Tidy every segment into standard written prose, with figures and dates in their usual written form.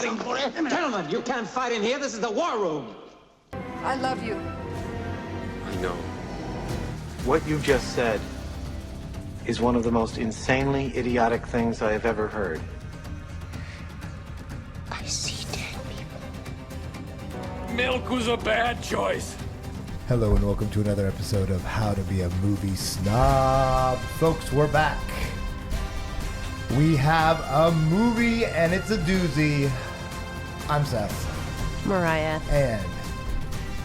something for it. Gentlemen, you can't fight in here. This is the war room. I love you. I know. What you just said is one of the most insanely idiotic things I have ever heard. I see dead people. Milk was a bad choice. Hello and welcome to another episode of How to Be a Movie Snob. Folks, we're back. We have a movie and it's a doozy. I'm Seth. Mariah. And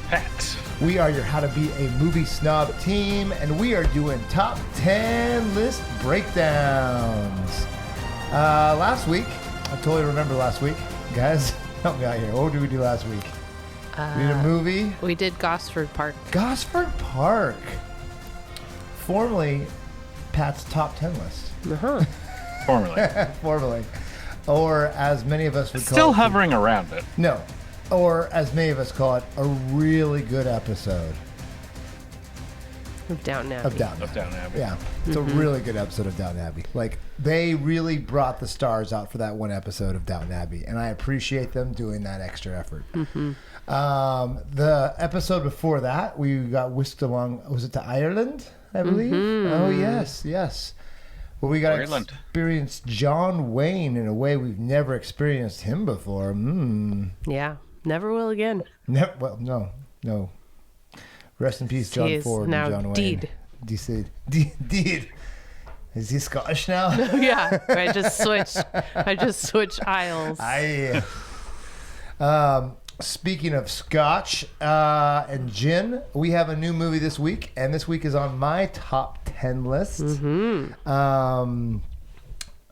Pat. we are your How to Be a Movie Snob team, and we are doing top 10 list breakdowns. Last week, I totally remember last week. Guys, help me out here. What did we do last week? We did a movie. We did Gosford Park. Gosford Park. Formerly Pat's top 10 list. Uh-huh. Formerly. Or as many of us would call Still it. hovering around it. No. Or as many of us call it, a really good episode Of Downton Abbey. of Downton Of Downton Abbey. Yeah. It's a really good episode of Downton Abbey. Like, they really brought the stars out for that one episode of Downton Abbey. And I appreciate them doing that extra effort. The episode before that, we got whisked along, was it to Ireland, I believe? Oh, yes. Well, we got to Ireland. experience John Wayne in a way we've never experienced him before. Yeah. Never will again. Well, no. Rest in peace, John He is Ford now and John Wayne. Deed. Is he Scottish now? Yeah. I just switched aisles. Speaking of Scotch and gin, we have a new movie this week, and this week is on my top 10 list.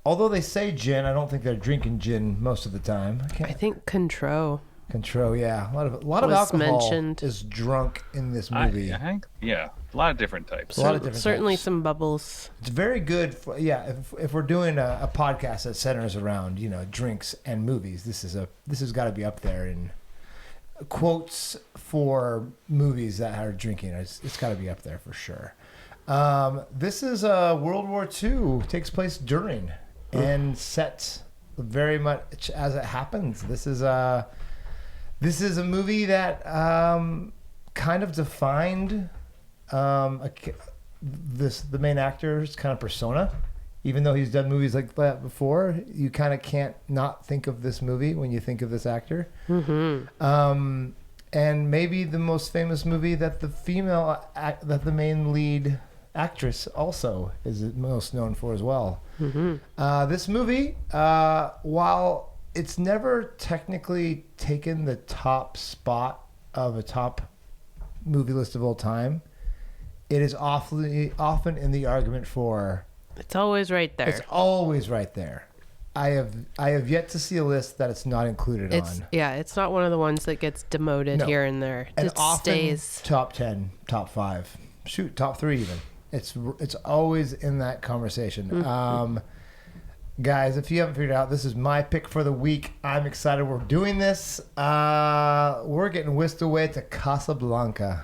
Although they say gin, I don't think they're drinking gin most of the time. I think Contro. Control, yeah. A lot of Was alcohol mentioned. is drunk in this movie. I think, yeah, a lot of different types. A lot of different Certainly types. some bubbles. It's very good for, if we're doing a podcast that centers around, drinks and movies, this has got to be up there in quotes for movies that are drinking. It's got to be up there for sure. This is World War II, takes place during and set very much as it happens. This is a movie that kind of defined the main actor's kind of persona. Even though he's done movies like that before, you kind of can't not think of this movie when you think of this actor. And maybe the most famous movie that that the main lead actress also is most known for as well. This movie, while it's never technically taken the top spot of a top movie list of all time, it is often in the argument for... It's always right there. It's always right there. I have yet to see a list that it's not included on. Yeah, it's not one of the ones that gets demoted here and there. And It often stays. top 10, top 5. Shoot, top 3 even. It's always in that conversation. Guys, if you haven't figured it out, this is my pick for the week. I'm excited we're doing this. We're getting whisked away to Casablanca.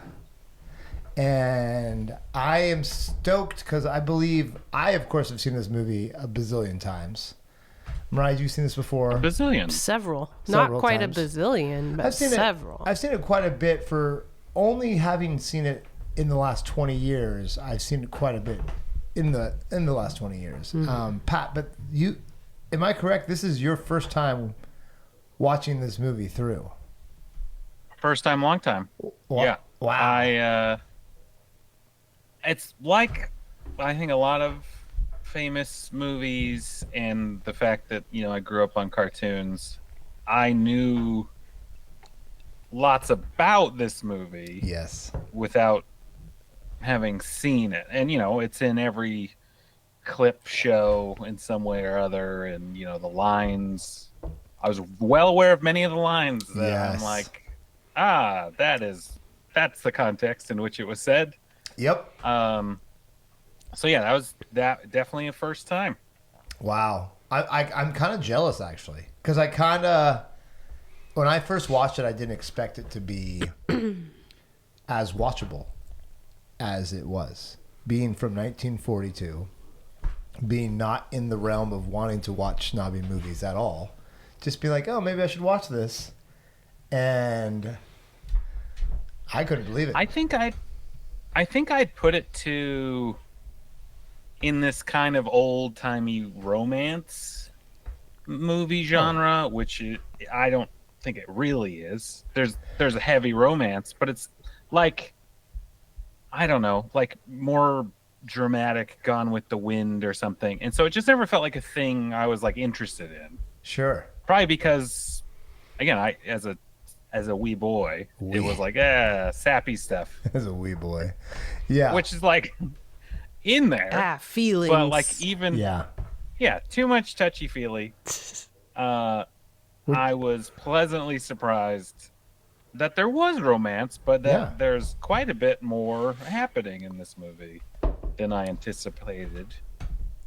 And I am stoked because I, of course, have seen this movie a bazillion times. Mariah, you've seen this before? A bazillion. Several. Several Not quite times. a bazillion, but several. I've seen it quite a bit for only having seen it in the last 20 years. I've seen it quite a bit in the last 20 years. Pat, but am I correct? This is your first time watching this movie through. First time, long time. Yeah. Wow. It's like, I think a lot of famous movies and the fact that, I grew up on cartoons, I knew lots about this movie. Yes. Without having seen it. And, it's in every clip show in some way or other. And, the lines, I was well aware of many of the lines that Yes. I'm like, that's the context in which it was said. Yep. So yeah, that was definitely a first time. Wow. I'm kind of jealous actually, because when I first watched it, I didn't expect it to be as watchable as it was. Being from 1942, being not in the realm of wanting to watch snobby movies at all, just be like, oh, maybe I should watch this, and I couldn't believe it. I think I'd put it to in this kind of old timey romance movie genre, which I don't think it really is. There's a heavy romance, but it's like, I don't know, like more dramatic Gone with the Wind or something. And so it just never felt like a thing I was like interested in. Sure. Probably because, again, I as a wee boy, it was like sappy stuff. As a wee boy, yeah. Which is like in there. Feelings. But like even too much touchy feely. I was pleasantly surprised that there was romance, but that there's quite a bit more happening in this movie than I anticipated.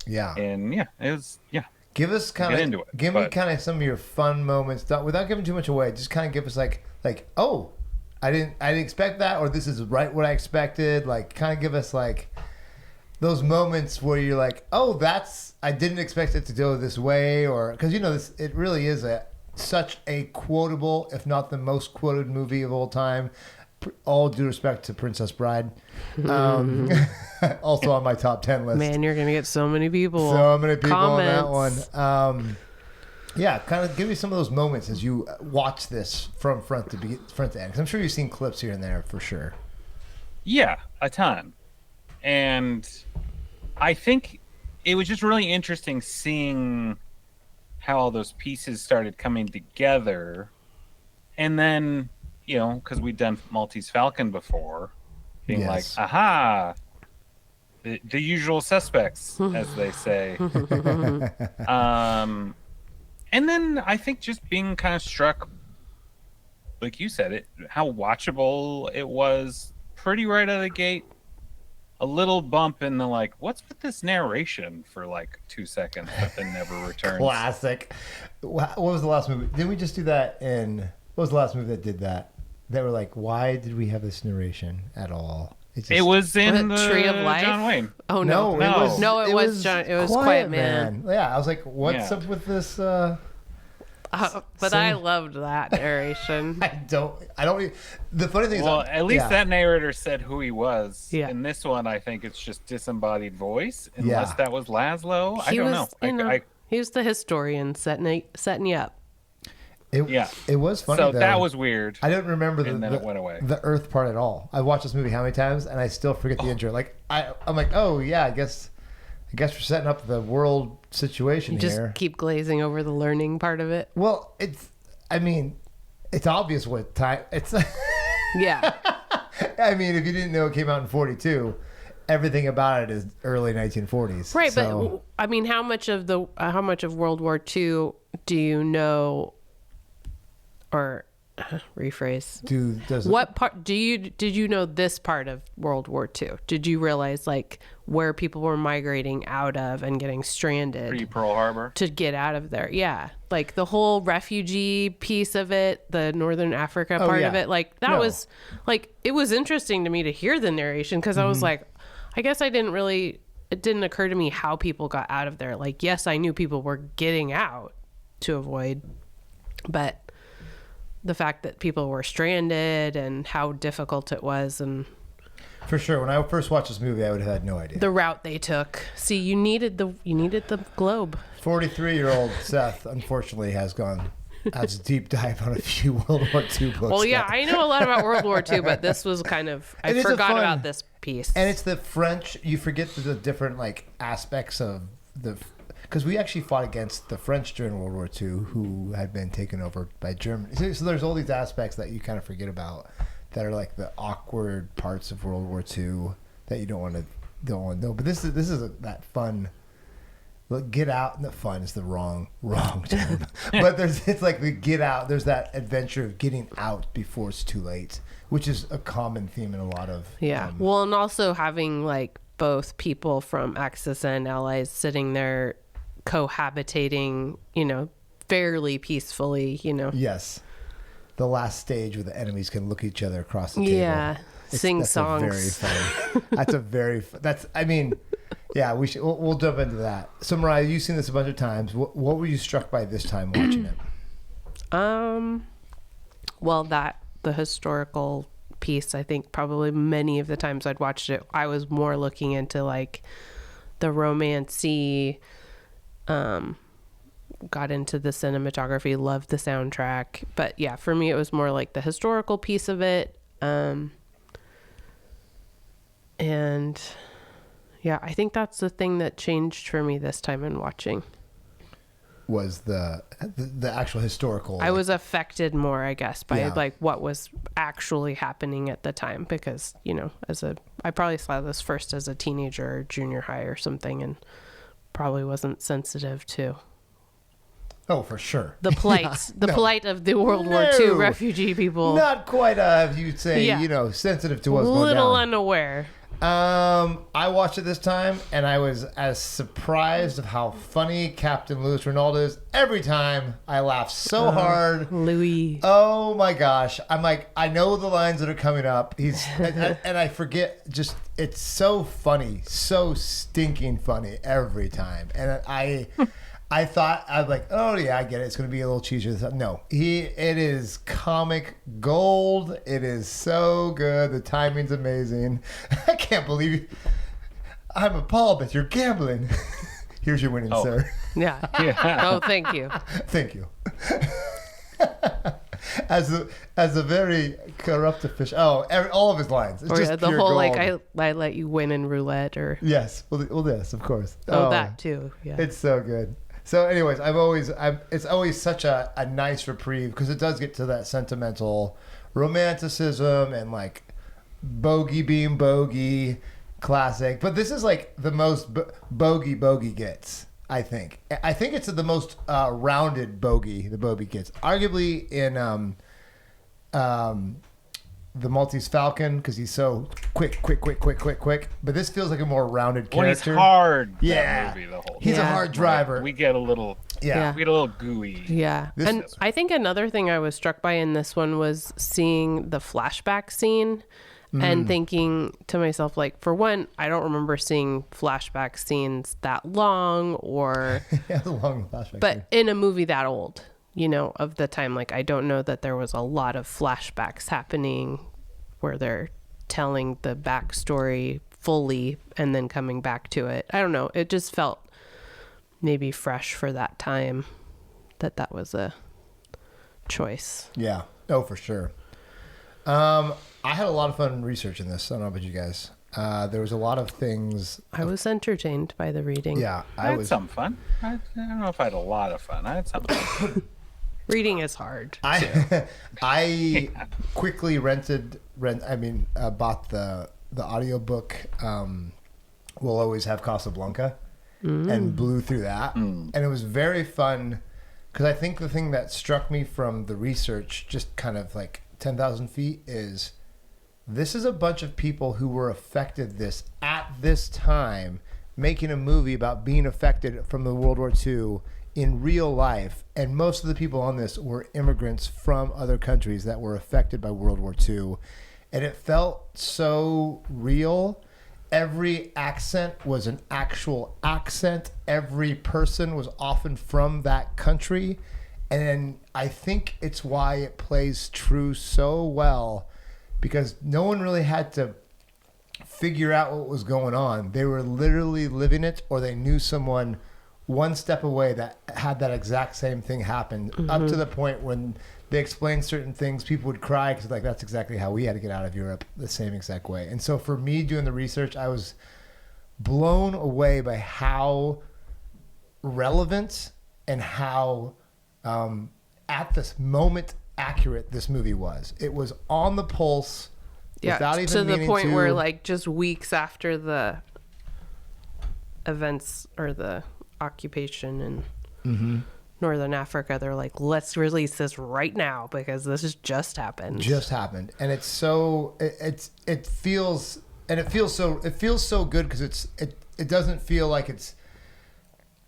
Yeah. And it was Give us kind of give me kind of some of your fun moments without giving too much away. Just kind of give us like oh, I didn't expect that, or this is right what I expected. Like kind of give us like those moments where you're like, oh, I didn't expect it to go this way, or because this it really is such a quotable, if not the most quoted movie of all time. All due respect to Princess Bride, also on my top 10 list. Man, you're gonna get so many people. On that one. Kind of give me some of those moments as you watch this from front to end. Because I'm sure you've seen clips here and there for sure. Yeah, a ton. And I think it was just really interesting seeing how all those pieces started coming together, and then. Because we'd done Maltese Falcon before, being like, aha, the usual suspects, as they say. And then I think just being kind of struck, like you said, how watchable it was pretty right out of the gate. A little bump in the like, what's with this narration for like 2 seconds, but then never returns. Classic. What was the last movie? Didn't we just do that in... What was the last movie that did that? They were like, why did we have this narration at all? It was in the Tree of Life. John Wayne. Oh no, it was John. It was Quiet Man. Yeah, I was like, what's up with this? But I loved that narration. I don't. The funny thing is, at least that narrator said who he was. Yeah. In this one, I think it's just disembodied voice. Unless that was Laszlo, I don't know. He was the historian setting you up. It was funny. So though. That was weird. I don't remember then it went away. The Earth part at all. I watched this movie how many times, and I still forget the intro. Like I'm like, oh yeah, I guess we're setting up the world situation here. Just keep glazing over the learning part of it. Well, it's obvious what time it's. Yeah. I mean, if you didn't know it came out in 1942, everything about it is early 1940s. Right, so. But I mean, how much of World War II do you know? Or rephrase. What part did you know this part of World War II? Did you realize like where people were migrating out of and getting stranded? Pre-Pearl Harbor. To get out of there. Yeah. Like the whole refugee piece of it, the Northern Africa part of it. Like that was like, it was interesting to me to hear the narration because I was like, I guess it didn't occur to me how people got out of there. Like, yes, I knew people were getting out to avoid, but the fact that people were stranded and how difficult it was. And for sure, when I first watched this movie, I would have had no idea. The route they took. See, you needed the globe. 43-year-old Seth, unfortunately, has a deep dive on a few World War II books. Well, yeah, I know a lot about World War II, but this was kind of, I forgot about this piece. And it's the French, you forget the different like aspects of because we actually fought against the French during World War II, who had been taken over by Germany. So there's all these aspects that you kind of forget about that are like the awkward parts of World War II that you don't want to know. But this is that fun. Look, get out. No, fun is the wrong term. But it's like the get out. There's that adventure of getting out before it's too late, which is a common theme in a lot of. Well, and also having like both people from Axis and Allies sitting there cohabitating, fairly peacefully, Yes. The last stage where the enemies can look at each other across the table. Yeah. Sing songs. Very fun. We'll jump into that. So Mariah, you've seen this a bunch of times. What were you struck by this time watching it? Well, the historical piece, I think probably many of the times I'd watched it, I was more looking into like the romance-y, got into the cinematography, loved the soundtrack. But yeah, for me, it was more like the historical piece of it. And yeah, I think that's the thing that changed for me this time in watching. Was the actual historical? I was affected more, I guess, by like what was actually happening at the time, because I probably saw this first as a teenager or junior high or something, and probably wasn't sensitive to. Oh, for sure. The plight, plight of the World War II refugee people. Not quite, you'd say, sensitive to what's going down. Little unaware. I watched it this time, and I was as surprised of how funny Captain Louis Renault is. Every time I laugh so hard. Louis. Oh my gosh. I'm like, I know the lines that are coming up. And I forget, just, it's so funny. So stinking funny every time. And I thought, I was like, oh yeah, I get it. It's going to be a little cheesy. No, it is comic gold. It is so good. The timing's amazing. I can't believe I'm appalled that you're gambling. Here's your winning, sir. Yeah. Oh, thank you. Thank you. As a very corrupt official. Oh, all of his lines. It's just the pure whole gold. I let you win in roulette or. Yes. Well, yes, of course. Oh, that too. Yeah. It's so good. So, anyways, it's always such a nice reprieve because it does get to that sentimental romanticism and like bogey being bogey, classic. But this is like the most bogey gets. I think it's the most rounded bogey the bogey gets. Arguably in the Maltese Falcon, because he's so quick. But this feels like a more rounded character. When he's hard, yeah, movie, the whole he's a hard driver. We get a little, we get a little gooey. Yeah, and I think another thing I was struck by in this one was seeing the flashback scene and thinking to myself, like, for one, I don't remember seeing flashback scenes that long or, long flashback. But scene. in a movie that old. Of the time, like, I don't know that there was a lot of flashbacks happening where they're telling the backstory fully and then coming back to it. I don't know. It just felt maybe fresh for that time that was a choice. Yeah. Oh, for sure. I had a lot of fun researching this. I don't know about you guys. There was a lot of things. I was entertained by the reading. Yeah. I had some fun. I don't know if I had a lot of fun. I had some fun. Reading is hard. I quickly bought the audiobook, We'll Always Have Casablanca, and blew through that. And it was very fun because I think the thing that struck me from the research, just kind of like 10,000 feet, is this is a bunch of people who were affected at this time, making a movie about being affected from the World War II in real life, and most of the people on this were immigrants from other countries that were affected by World War II, and it felt so real. Every accent was an actual accent. Every person was often from that country, and I think it's why it plays true so well, because no one really had to figure out what was going on. They were literally living it, or they knew someone one step away that had that exact same thing happen, up to the point when they explained certain things, people would cry because like, that's exactly how we had to get out of Europe, the same exact way. And so for me doing the research, I was blown away by how relevant and how at this moment accurate this movie was. It was on the pulse. Yeah, to the point where like just weeks after the events or the occupation in Northern Africa, they're like, let's release this right now because this has just happened. And it's so it feels so good because it doesn't feel like it's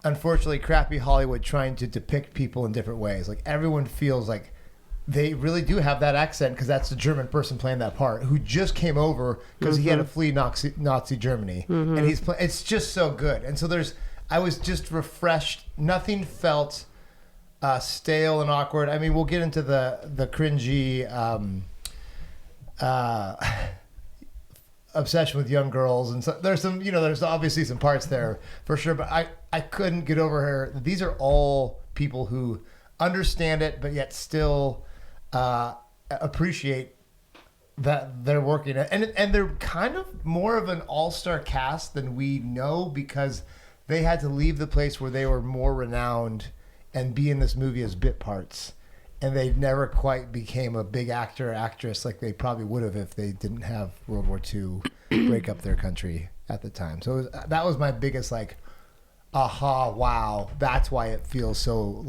unfortunately crappy Hollywood trying to depict people in different ways. Like everyone feels like they really do have that accent because that's the German person playing that part who just came over because he had to flee Nazi Germany, and it's just so good. And so I was just refreshed. Nothing felt stale and awkward. I mean, we'll get into the cringy obsession with young girls, and so there's some, there's obviously some parts there for sure. But I couldn't get over her. These are all people who understand it, but yet still appreciate that they're working it, and they're kind of more of an all-star cast than we know, because they had to leave the place where they were more renowned and be in this movie as bit parts, and they never quite became a big actor or actress like they probably would have if they didn't have World War II break up their country at the time. So that was my biggest aha, wow, that's why it feels so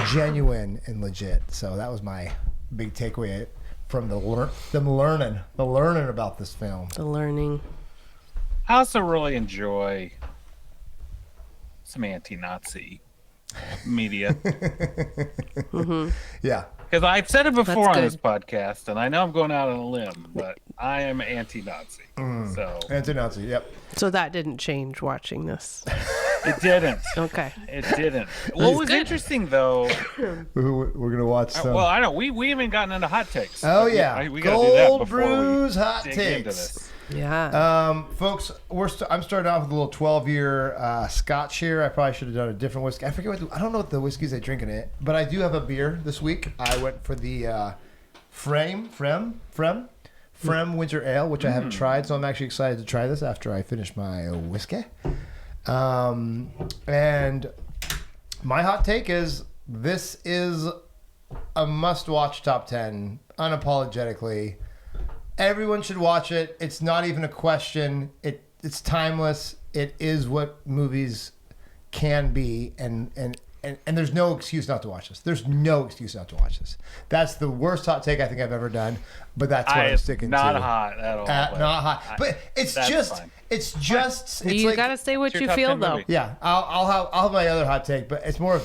genuine and legit. So that was my big takeaway from the learning about this film. The learning. I also really enjoy some anti-Nazi media. Mm-hmm. Yeah. Because I've said it before That's on good. this podcast, and I know I'm going out on a limb, but I am anti-Nazi. So Anti-Nazi, yep. So that didn't change watching this. it didn't. Okay. It didn't. What was interesting, though... We're going to watch some... well, I don't. We haven't gotten into hot takes. Oh, yeah. We got to do that Gold before Brews we hot dig takes. into this. Yeah. Folks, I'm starting off with a little 12-year Scotch here. I probably should have done a different whiskey. I forget I don't know what the whiskeys they drink in it, but I do have a beer this week. I went for the Frem Winter Ale, which I haven't tried, so I'm actually excited to try this after I finish my whiskey. And my hot take is this is a must-watch top 10, unapologetically. Everyone should watch it. It's not even a question. It's timeless. It is what movies can be, and there's no excuse not to watch this. There's no excuse not to watch this. That's the worst hot take I think I've ever done, but that's what I'm sticking not to. hot at all. Not hot. But it's fine. You gotta say what It's your you top feel 10 though. movie. Yeah, I'll have my other hot take, but it's more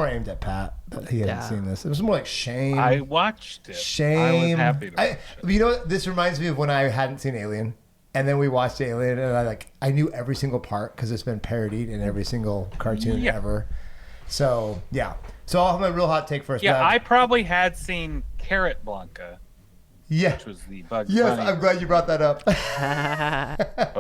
aimed at Pat. He hadn't Yeah. seen this. It was more like shame. I watched it. Shame. I was happy to watch it. You know what? This reminds me of when I hadn't seen Alien, and then we watched Alien, and I knew every single part because it's been parodied in every single cartoon ever. So yeah. So I'll have my real hot take first. Yeah, I probably had seen Carrot Blanca, Yeah. which was the Bugs Yes, Bunny, I'm glad you brought that up. but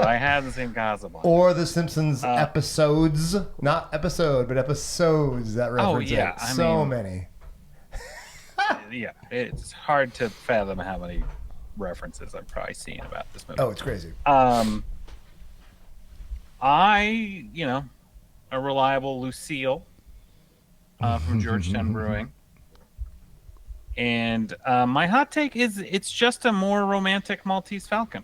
I hadn't seen Casablanca. Or the Simpsons episodes, not episode, but episodes that reference yeah, it. I So mean- many. Yeah, it's hard to fathom how many references I've probably seen about this movie. Oh, it's crazy. A reliable Lucille from Georgetown Brewing. And my hot take is it's just a more romantic Maltese Falcon.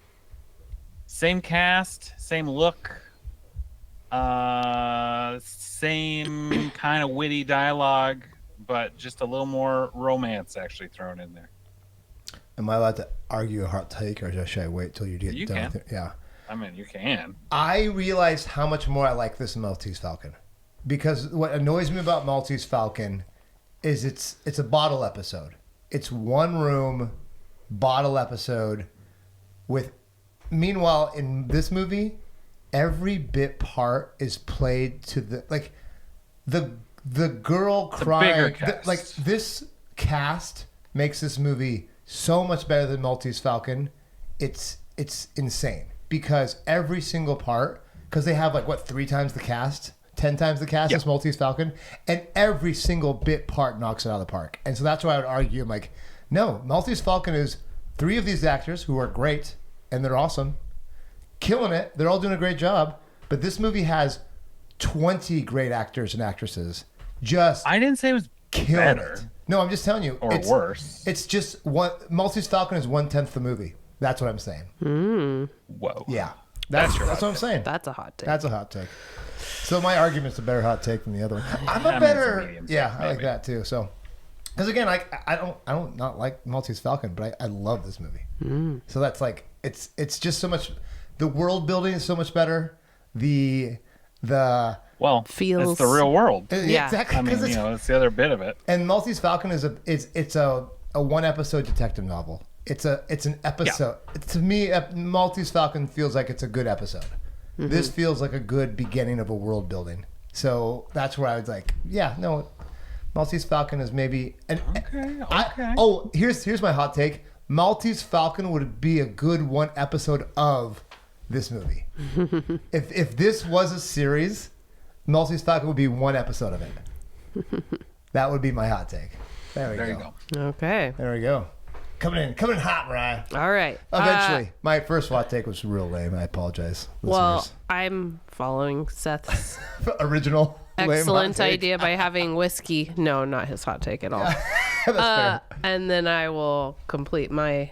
Same cast, same look, same kind of witty dialogue, but just a little more romance actually thrown in there. Am I allowed to argue a hot take, or should I wait till you get You done can. with it? Yeah. I mean, you can. I realized how much more I like this Maltese Falcon, because what annoys me about Maltese Falcon is it's a bottle episode. It's one room bottle episode with. Meanwhile, in this movie, every bit part is played to the girl crying. cast. This cast makes this movie so much better than Maltese Falcon. It's insane because every single part, because they have 3 times the cast, 10 times the cast as Maltese Falcon, and every single bit part knocks it out of the park. And so that's why I would argue, I'm like, no, Maltese Falcon is 3 of these actors who are great and they're awesome, killing it. They're all doing a great job. But this movie has 20 great actors and actresses just I didn't say it was killing better it. No, I'm just telling you. or worse. It's just Maltese Falcon is 1/10 the movie. That's what I'm saying. Whoa. Yeah. That's your what hot I'm saying. That's a hot take. That's a hot take. So my argument's a better hot take than the other one. I'm I a mean, better. it's a medium Yeah, take, I like maybe. that too. So, because again, I don't not like Maltese Falcon, but I love this movie. So that's it's just so much. The world building is so much better. The Well, Feels- it's the real world. Yeah. exactly. I mean, 'cause it's- it's the other bit of it. and Maltese Falcon is a 1 episode detective novel. It's an episode. To me, Maltese Falcon feels like it's a good episode. This feels like a good beginning of a world building. So that's where I was like, yeah, no, Maltese Falcon is maybe. Okay. Here's my hot take. Maltese Falcon would be a good one episode of this movie. if this was a series, Maltese Falcon would be one episode of it. That would be my hot take. There you go. Okay. There we go. Coming in hot, Mariah. All right. Eventually. My first hot take was real lame. I apologize. Well, listeners. I'm following Seth's Original lame excellent hot take. idea by having whiskey. No, not his hot take at all. That's fair. And then I will complete my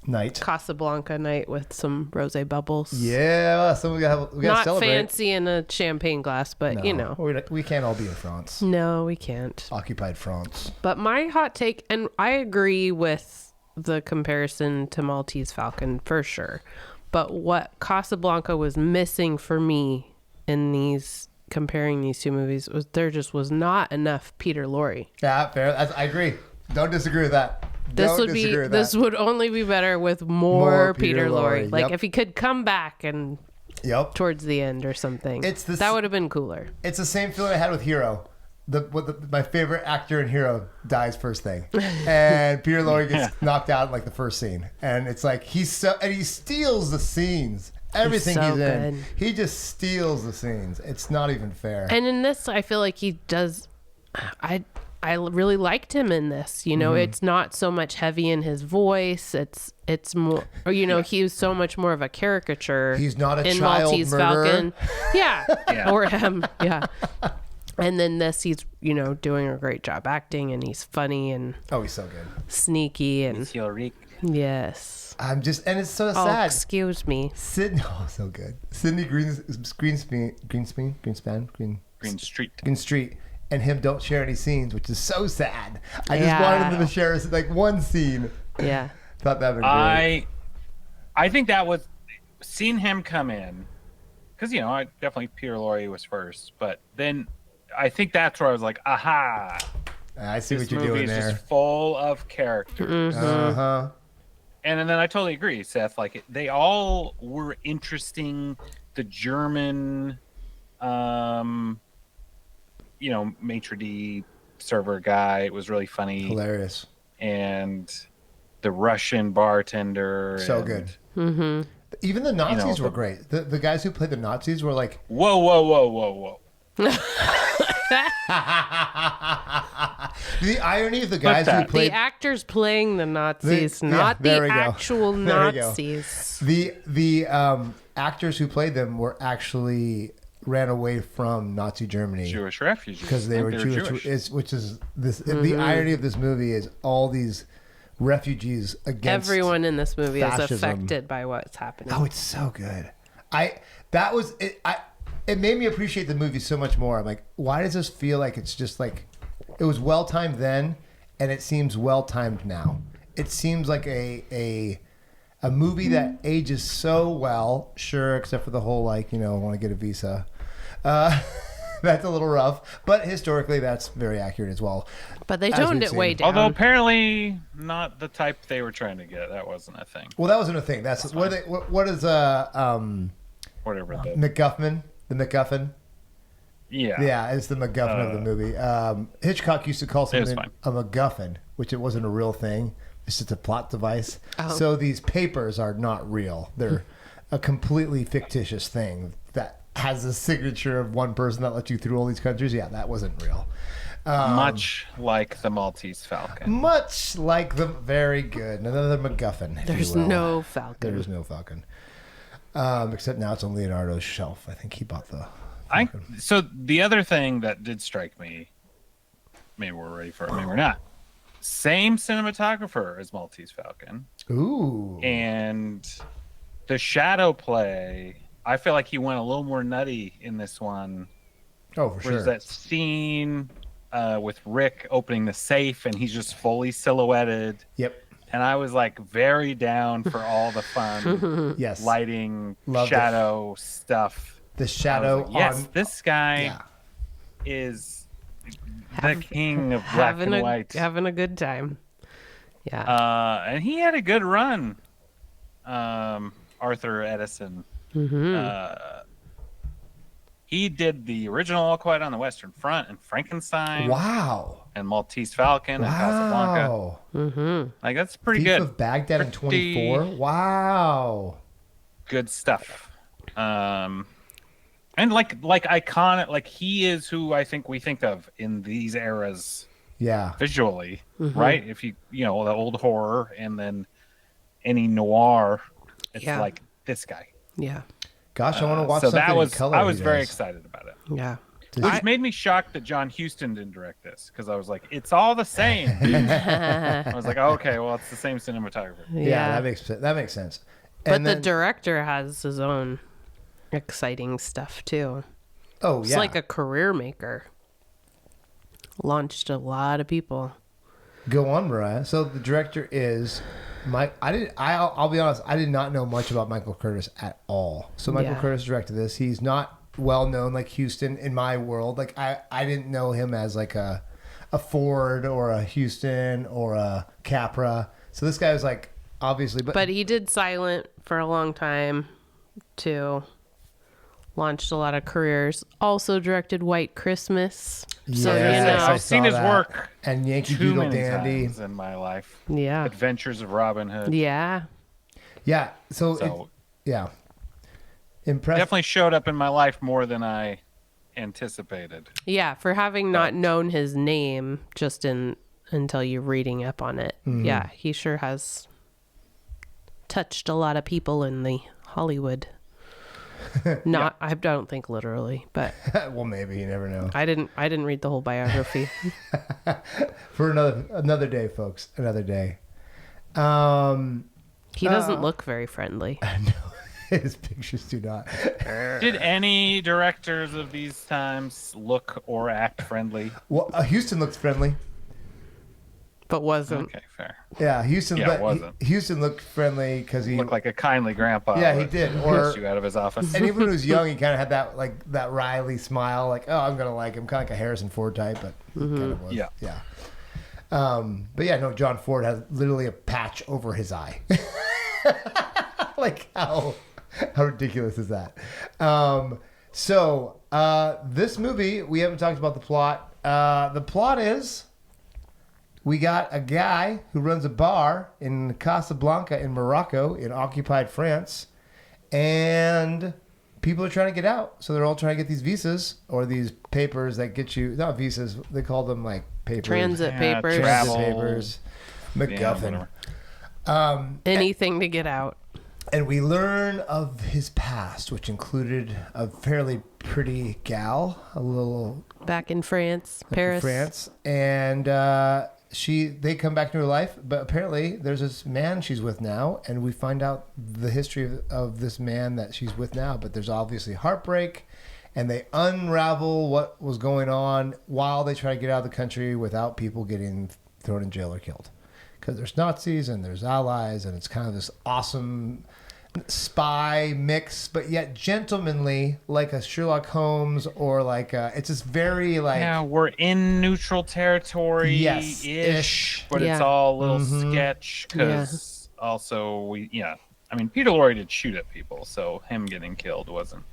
Night. Casablanca night with some rosé bubbles. Yeah, so we got to Not celebrate. fancy in a champagne glass, but you know. We can't all be in France. No, we can't. Occupied France. But my hot take, and I agree with the comparison to Maltese Falcon for sure. But what Casablanca was missing for me in comparing these two movies was there just was not enough Peter Lorre. Yeah, fair. I agree. Don't disagree with that. This would only be better with more Peter Lorre. Like Yep. if he could come back and towards the end or something. That would have been cooler. It's the same feeling I had with Hero. My favorite actor in Hero dies first thing, and Peter Lorre gets knocked out in like the first scene, and it's like he steals the scenes. Everything so he's in, good. he just steals the scenes. It's not even fair. And in this, I feel like he does. I really liked him in this. You know, it's not so much heavy in his voice. It's more, or he was so much more of a caricature. He's not a in child Maltese murderer. Falcon. Yeah, or him. Yeah. And then this, he's doing a great job acting, and he's funny and He's so good. sneaky and Monsieur Rick. yes. And it's so Oh, sad. excuse me. Sydney, so good. Sydney Green Street, and him don't share any scenes, which is so sad. I just wanted them to share like one scene. Yeah. Thought that would be great. I think that was seeing him come in because I definitely Peter Lorre was first, but then I think that's where I was like, aha! I see This what you're movie doing is there. just full of characters. Uh-huh. And then I totally agree, Seth. Like they all were interesting. The German, maitre d' server guy was really funny, Hilarious. and the Russian bartender. So and, good. Mm-hmm. Even the Nazis were great. The guys who played the Nazis were like, Whoa. the irony of the guys who played The actors playing the Nazis, not the there we go. actual There we go. Nazis. the actors who played them were actually ran away from Nazi Germany Jewish refugees because they were Jewish. Which is this. The irony of this movie is all these refugees against Everyone in this movie is fascism. affected by what's happening. Oh, it's so good. It made me appreciate the movie so much more. I'm like, why does this feel like it's just like it was well timed then, and it seems well timed now. It seems like a movie that ages so well. Sure, except for the whole want to get a visa. That's a little rough, but historically, that's very accurate as well. But they As toned we've it way seen. down. Although apparently not the type they were trying to get. That wasn't a thing. Well, that wasn't a thing. That's what is Whatever. MacGuffin. The MacGuffin. Yeah. Yeah, it's the MacGuffin of the movie. Hitchcock used to call something fine. a MacGuffin, which it wasn't a real thing. It's just a plot device. Oh. So these papers are not real. They're a completely fictitious thing that has a signature of one person that lets you through all these countries. Yeah, that wasn't real. Much like the Maltese Falcon. Much like the very good. Another MacGuffin. if There's you will. no Falcon. There is no Falcon. Except now it's on Leonardo's shelf. I think he bought the. So the other thing that did strike me, maybe we're ready for it, maybe we're not. Same cinematographer as Maltese Falcon. Ooh. And the shadow play, I feel like he went a little more nutty in this one. Oh, for There's sure. that scene with Rick opening the safe and he's just fully silhouetted. Yep. And I was like very down for all the fun Yes. lighting, Loved shadow stuff. The shadow Like, yes, on. this guy Yeah. is the king of black and white. Having a good time. Yeah. And he had a good run, Arthur Edison. He did the original All Quiet on the Western Front and Frankenstein. Wow. And Maltese Falcon and Casablanca. Wow. Mm-hmm. Like, that's pretty Thief good. of Baghdad in 24. Wow. Good stuff. And like iconic, like he is who I think we think of in these eras Yeah. visually, right? If you know, the old horror and then any noir, it's Yeah. like this guy. Yeah. Gosh, I want to watch So something that was in color. I was he very does. excited about it. Yeah. Which made me shocked that John Huston didn't direct this, because I was like, it's all the same. I was like, oh, okay, well, it's the same cinematographer. Yeah, that makes sense. But And the then- director has his own exciting stuff too. Oh It's yeah. like a career maker. Launched a lot of people. Go on, Mariah. So the director is Mike. I'll be honest. I did not know much about Michael Curtis at all. So Michael Yeah. Curtis directed this. He's not well known like Houston in my world. Like I didn't know him as like a Ford or a Houston or a Capra. So this guy was like obviously, But he did silent for a long time too. Launched a lot of careers. Also directed White Christmas. So Yeah, you know. I I've seen saw his that. work and Yankee too Doodle many Dandy. times in my life. Yeah. Adventures of Robin Hood. Yeah. Yeah. So, So yeah. Impressive. definitely showed up in my life more than I anticipated. Yeah, for having not known his name just until you're reading up on it. Yeah, he sure has touched a lot of people in the Hollywood. Not I don't think literally, but Well, maybe, you never know. I didn't read the whole biography. For another day, folks. Another day. He doesn't look very friendly. His pictures do not. Did any directors of these times look or act friendly? Well, Houston looks friendly. But wasn't. Okay, fair. Yeah, Houston. Yeah, but wasn't. Houston looked friendly because he Looked like a kindly grandpa. Yeah, he would did. Or push you out of his office. and even when he was young, he kind of had that Riley smile, like, oh, I'm gonna like him, kind of like a Harrison Ford type, but he kind of was. Yeah. yeah. But yeah, no, John Ford has literally a patch over his eye. Like how ridiculous is that? So this movie, we haven't talked about the plot. The plot is we got a guy who runs a bar in Casablanca in Morocco in occupied France, and people are trying to get out. So they're all trying to get these visas or these papers that get you, not visas, they call them like papers. Transit Yeah, papers. travel. Transit papers. MacGuffin. whatever. Anything to get out. And we learn of his past, which included a fairly pretty gal, a little Back in France, in Paris. France, and they come back to her life, but apparently there's this man she's with now, and we find out the history of this man that she's with now. But there's obviously heartbreak, and they unravel what was going on while they try to get out of the country without people getting thrown in jail or killed. Because there's Nazis and there's allies, and it's kind of this awesome spy mix, but yet gentlemanly, like a Sherlock Holmes, or like it's just very like Yeah, we're in neutral territory Yes, ish, but Yeah. it's all a little sketch because also I mean, Peter Lorre did shoot at people, so him getting killed wasn't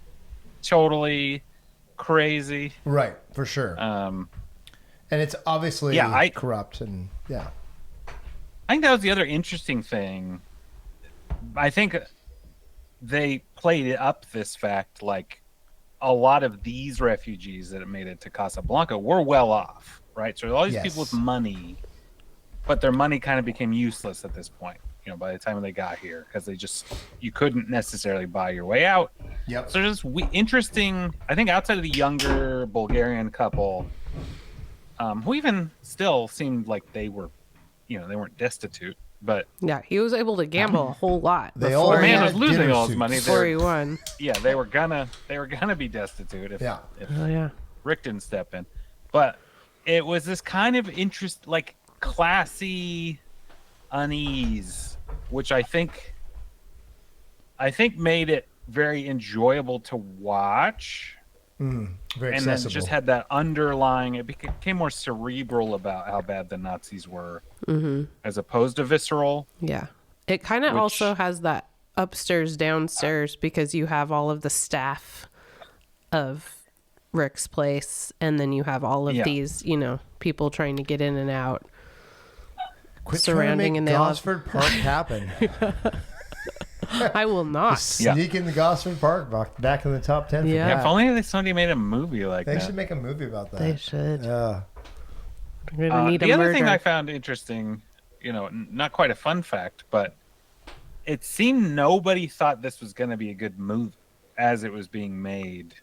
totally crazy. right for sure. And it's obviously corrupt and yeah. I think that was the other interesting thing. I think they played up this fact, like a lot of these refugees that made it to Casablanca were well off, right? So all these people with money, but their money kind of became useless at this point, by the time they got here, because you couldn't necessarily buy your way out. Yep. So just interesting, I think outside of the younger Bulgarian couple, who even still seemed like they were, they weren't destitute, but Yeah, he was able to gamble a whole lot. They before all the man had was losing dinner all his suits. money. before he won. Yeah, they were gonna be destitute if Oh yeah. Rick didn't step in. But it was this kind of like classy unease, which I think made it very enjoyable to watch. Very And accessible. then just had that underlying, it became more cerebral about how bad the Nazis were, as opposed to visceral. Yeah. It kind of Which- also has that upstairs downstairs because you have all of the staff of Rick's place, and then you have all of these, people trying to get in and out. Quit surrounding, trying and to they make all Gosford Park happen. I will not. Sneak in the Gosford Park back in the top 10. Yeah. Yeah, if only somebody made a movie like They that. should make a movie about that. They should. Yeah. We're gonna need the a other murder. thing I found interesting, not quite a fun fact, but it seemed nobody thought this was going to be a good movie as it was being made.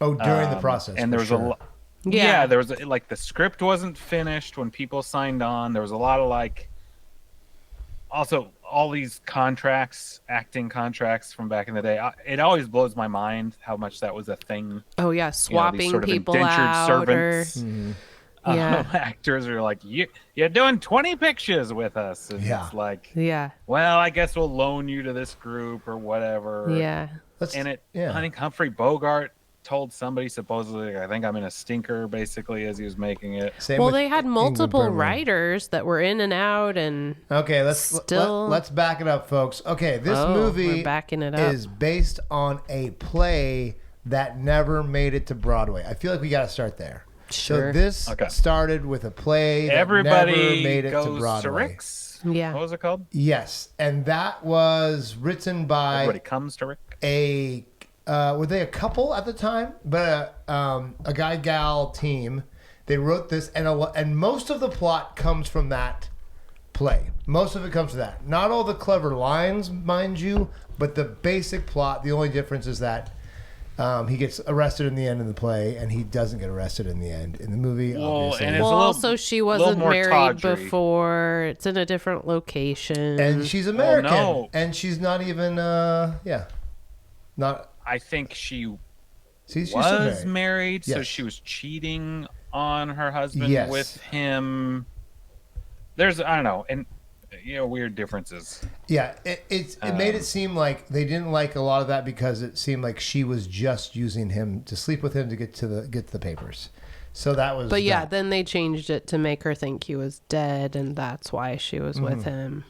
Oh, during the process. And there was a lot. Yeah. Yeah, there was the script wasn't finished when people signed on. There was a lot of also all these acting contracts from back in the day. It always blows my mind how much that was a thing. Oh yeah, These swapping sort of people indentured out. servants. Yeah. Actors are like, you're doing 20 pictures with us. And Yeah. it's like, Yeah. well, I guess we'll loan you to this group or whatever. Yeah. I think Humphrey Bogart told somebody supposedly, I think I'm in a stinker, basically, as he was making it. Same Well, with they had Ingrid multiple Bergman. writers that were in and out, and Okay, let's back it up, folks. Okay, this movie we're backing it up. is based on a play that never made it to Broadway. I feel like we got to start there. Sure. So this started with a play that Everybody never made it goes to Broadway. Rick's. Yeah. What was it called? Yes, and that was written by Everybody comes to Rick. were they a couple at the time? But a guy-gal team. They wrote this, and most of the plot comes from that play. Most of it comes from that. Not all the clever lines, mind you, but the basic plot. The only difference is that he gets arrested in the end of the play, and he doesn't get arrested in the end in the movie. Obviously, and it's Well, a little- also she little wasn't more married tawdry. before. It's in a different location. and she's American, no. and she's not even not. I think she She's was still married, so Yes. she was cheating on her husband Yes. with him. There's, I don't know, and weird differences. Yeah, it made it seem like they didn't like a lot of that because it seemed like she was just using him to sleep with him to get to the papers. So that was. But yeah, that. then they changed it to make her think he was dead, and that's why she was with him.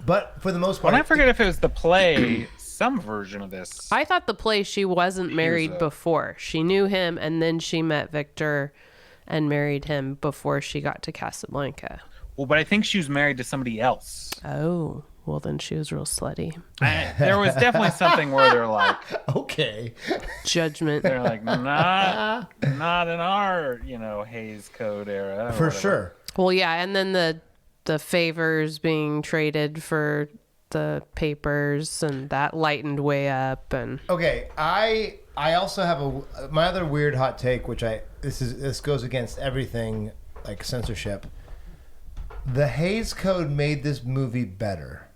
But for the most part, Well, I forget if it was the play, some version of this. I thought the play she wasn't married a- before. She knew him, and then she met Victor and married him before she got to Casablanca. Well, but I think she was married to somebody else. Oh, well then she was real slutty. There was definitely something where they're like, okay. Judgment. not in our, Hays Code era. or For whatever. sure. Well, yeah, and then the favors being traded for the papers, and that lightened way up. And Okay, I also have my other weird hot take, which this goes against everything like censorship. The Hays Code made this movie better.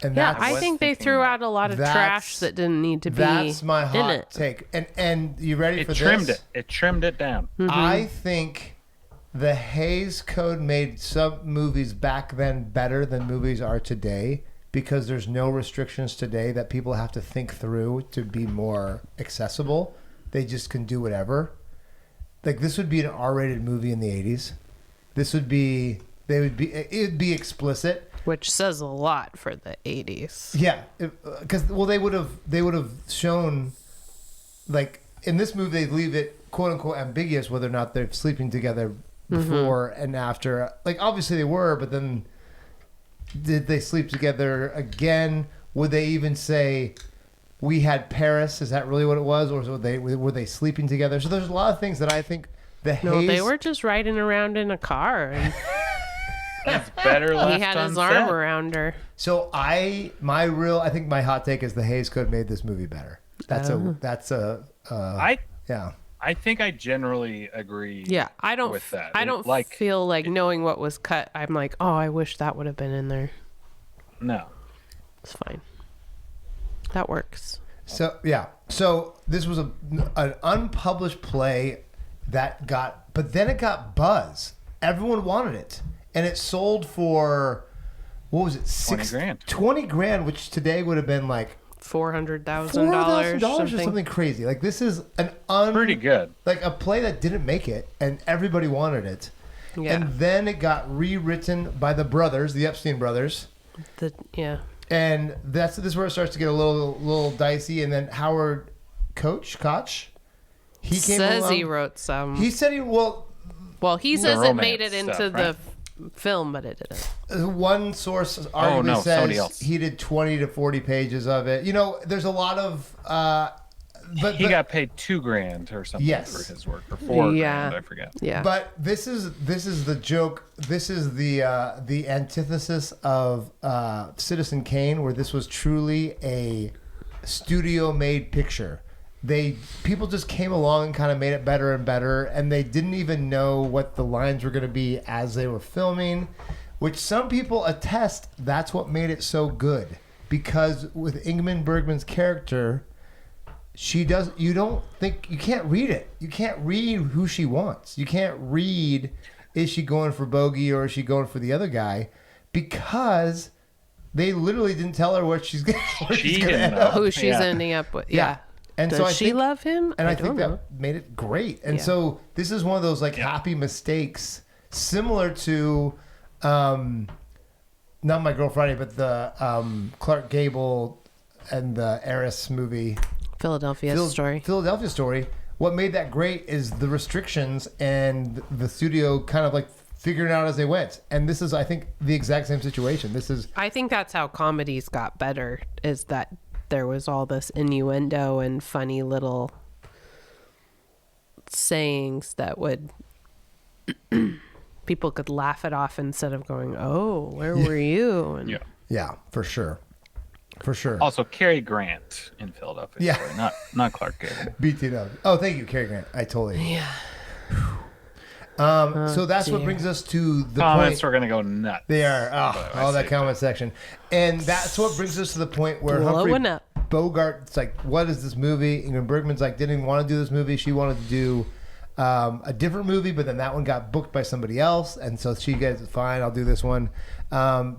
And yeah, that's, I think they threw out a lot of trash that didn't need to be that's my in hot it. take. And you ready for It trimmed this? it. It trimmed it down. I think the Hays Code made some movies back then better than movies are today because there's no restrictions today that people have to think through to be more accessible. They just can do whatever. Like this would be an R-rated movie in the 80s. This would be it'd be explicit. Which says a lot for the 80s. Yeah, because they would have shown, like in this movie they leave it quote unquote ambiguous whether or not they're sleeping together before and after. Like obviously they were, but then did they sleep together again? Would they even say we had Paris? Is that really what it was, or were they sleeping together? So there's a lot of things that I think No, they were just riding around in a car, and It's better left he had his unsaid. arm around her. So I think my hot take is the Hays Code made this movie better. That's yeah. I think I generally agree. Yeah, I don't. with that. I don't Like- feel like knowing what was cut. I'm like, oh, I wish that would have been in there. No. It's fine. That works. So yeah. So this was an unpublished play but then it got buzz. Everyone wanted it, and it sold for what was it? 20 grand. 20 grand, which today would have been like $400,000 or something crazy. Like this is an Pretty good. like a play that didn't make it, and everybody wanted it. Yeah. And then it got rewritten by the Epstein brothers. Yeah. And this is where it starts to get a little dicey. And then Howard Koch. He came Says along. he wrote some. He said he well. Well, he says it made romance it into stuff, the right? film, but it didn't. One source arguably no, somebody says else. he did 20 to 40 pages of it. You know, there's a lot of. But He got paid $2,000 or something Yes. for his work, or $4,000, Yeah. I forget. Yeah. But this is the joke. This is the antithesis of Citizen Kane, where this was truly a studio made picture. People just came along and kind of made it better and better, and they didn't even know what the lines were going to be as they were filming, which some people attest that's what made it so good. Because with Ingmar Bergman's character, you can't read it. You can't read who she wants. You can't read, is she going for Bogey or is she going for the other guy? Because they literally didn't tell her what she's going to end up. Who she's Yeah. ending up with. Yeah. And Does so I she think, love him? And I don't think know. that made it great. And Yeah. so this is one of those happy mistakes, similar to not My Girl Friday, but the Clark Gable and the Heiress movie. Philadelphia Story. Philadelphia Story. What made that great is the restrictions and the studio kind of figuring it out as they went. And this is, I think, the exact same situation. I think that's how comedies got better, is that there was all this innuendo and funny little sayings that would people could laugh it off instead of going, oh, where were you? And Yeah, for sure. For sure. Also, Cary Grant in Philadelphia. Yeah. Story, not Clark Gable. BTW. Oh, thank you, Cary Grant. I totally. Yeah. So that's what dear. brings us to the Comments point. are going to go nuts. They are. I Oh, that see. comment section. And that's what brings us to the point where Blowing Humphrey up. Bogart's like, what is this movie? Ingrid Bergman's like, didn't even want to do this movie. She wanted to do a different movie, but then that one got booked by somebody else. And so she goes, fine, I'll do this one.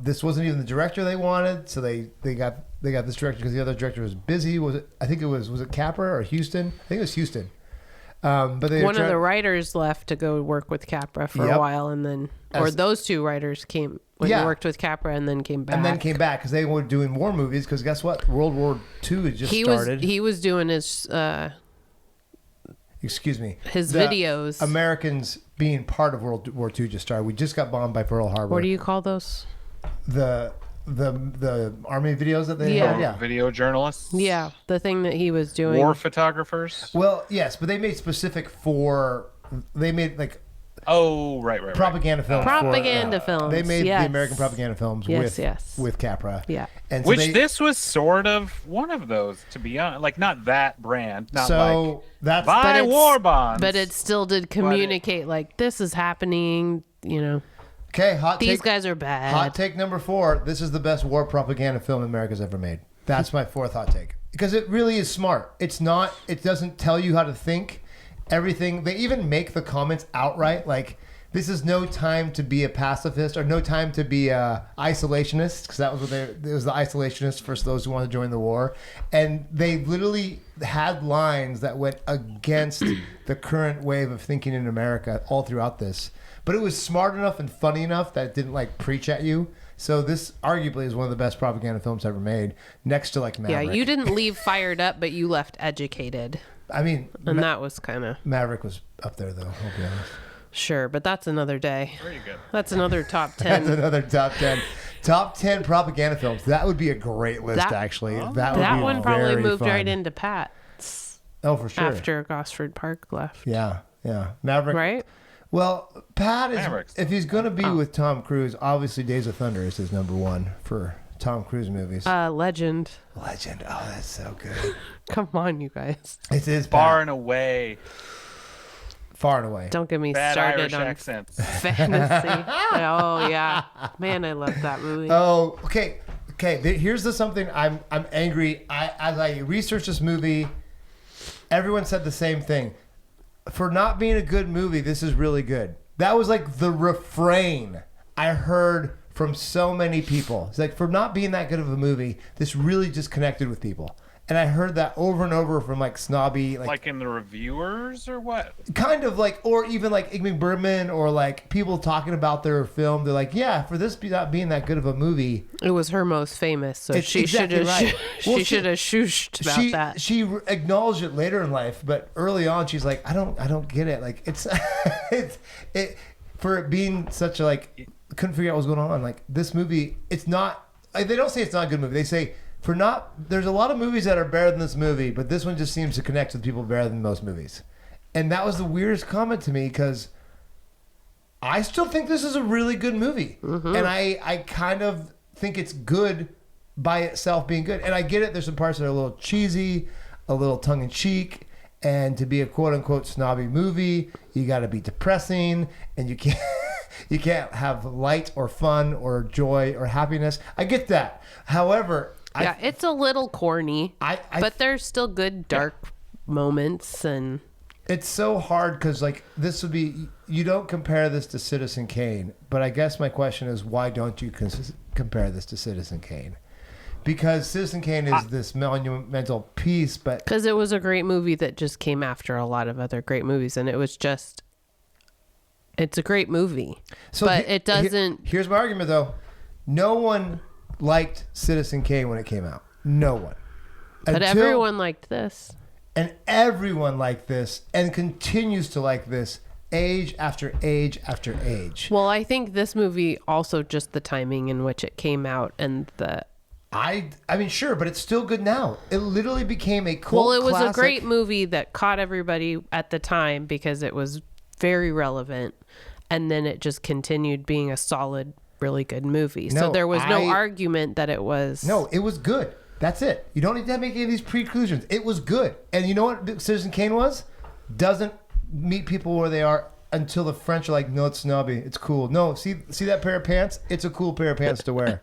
This wasn't even the director they wanted. So they got this director because the other director was busy. Was it Capra or Houston? I think it was Houston. But they One of the writers left to go work with Capra for a while, and then, those two writers worked with Capra and then came back. And then came back because they were doing war movies. Because guess what? World War II had just started. He was doing his Excuse me. his The videos. Americans being part of World War II just started. We just got bombed by Pearl Harbor. What do you call those? The army videos that they had? Yeah. Video journalists. Yeah, the thing that he was doing. War photographers. Well, yes, but they made specific for. They made Oh, right. propaganda films. Propaganda films, They made yes. the American propaganda films with Capra. Yeah. And so This was sort of one of those, to be honest. Like, not that brand. Not so that's buy it's- war bonds. But it still did communicate like this is happening. You know, okay. Hot these take. guys are bad. Hot take number 4. This is the best war propaganda film America's ever made. That's my 4th hot take. Because it really is smart. It's not, it doesn't tell you how to think. Everything, they even make the comments outright. Like, this is no time to be a pacifist or no time to be a isolationist. Because that was what it was, the isolationists for those who want to join the war. And they literally had lines that went against the current wave of thinking in America all throughout this. But it was smart enough and funny enough that it didn't preach at you. So this arguably is one of the best propaganda films ever made, next to Maverick. Yeah, you didn't leave fired up, but you left educated. I mean, And that was kind of Maverick was up there though. I'll be honest. sure, but that's another day. Pretty good. That's another top 10. That's another top 10. Top 10 propaganda films. That would be a great list, actually. That would that be one probably very moved fun. right into Pat's Oh, for sure. after Gosford Park left. Yeah. Maverick. Right? Well, Pat is, Maverick's if he's going to be with Tom Cruise, obviously Days of Thunder is his number 1 for Tom Cruise movies. Legend. Legend. Oh, that's so good. Come on, you guys. It is Far and away. Far and away. Don't get me Bad started Irish on accents. fantasy. Oh, yeah. Man, I love that movie. Oh, okay. Here's something I'm angry. As I researched this movie, everyone said the same thing. For not being a good movie, this is really good. That was the refrain I heard from so many people. It's for not being that good of a movie, this really just connected with people. And I heard that over and over from like snobby, like in the reviewers or what? Kind of like, or even like Ingmar Bergman or like people talking about their film. They're like, yeah, for this not being that good of a movie, it was her most famous, so it's she should exactly have right. Well, she should have shushed about that. She acknowledged it later in life, but early on, she's like, I don't get it. Like it's for it being such a like, couldn't figure out what was going on. Like this movie, it's not. Like, they don't say it's not a good movie. They say. There's a lot of movies that are better than this movie, but this one just seems to connect with people better than most movies. And that was the weirdest comment to me because I still think this is a really good movie. Mm-hmm. And I kind of think it's good by itself being good. And I get it. There's some parts that are a little cheesy, a little tongue in cheek. And to be a quote unquote snobby movie, you got to be depressing and you can't have light or fun or joy or happiness. I get that. However, it's a little corny, but there's still good dark moments, and it's so hard because like this would be, you don't compare this to Citizen Kane, but I guess my question is why don't you compare this to Citizen Kane? Because Citizen Kane is this monumental piece, but because it was a great movie that just came after a lot of other great movies, and it's a great movie, but it doesn't. Here's my argument though: no one liked Citizen Kane when it came out. No one. But everyone liked this. And everyone liked this and continues to like this age after age after age. Well, I think this movie also just the timing in which it came out and the... I mean, sure, but it's still good now. It literally became a cult Well, it was classic. a great movie that caught everybody at the time because it was very relevant. And then it just continued being a solid really good movie. So there was no argument that it was... No, it was good. That's it. You don't need to make any of these preclusions. It was good. And you know what Citizen Kane was? Doesn't meet people where they are until the French are like, no, it's snobby. It's cool. No, see that pair of pants? It's a cool pair of pants to wear.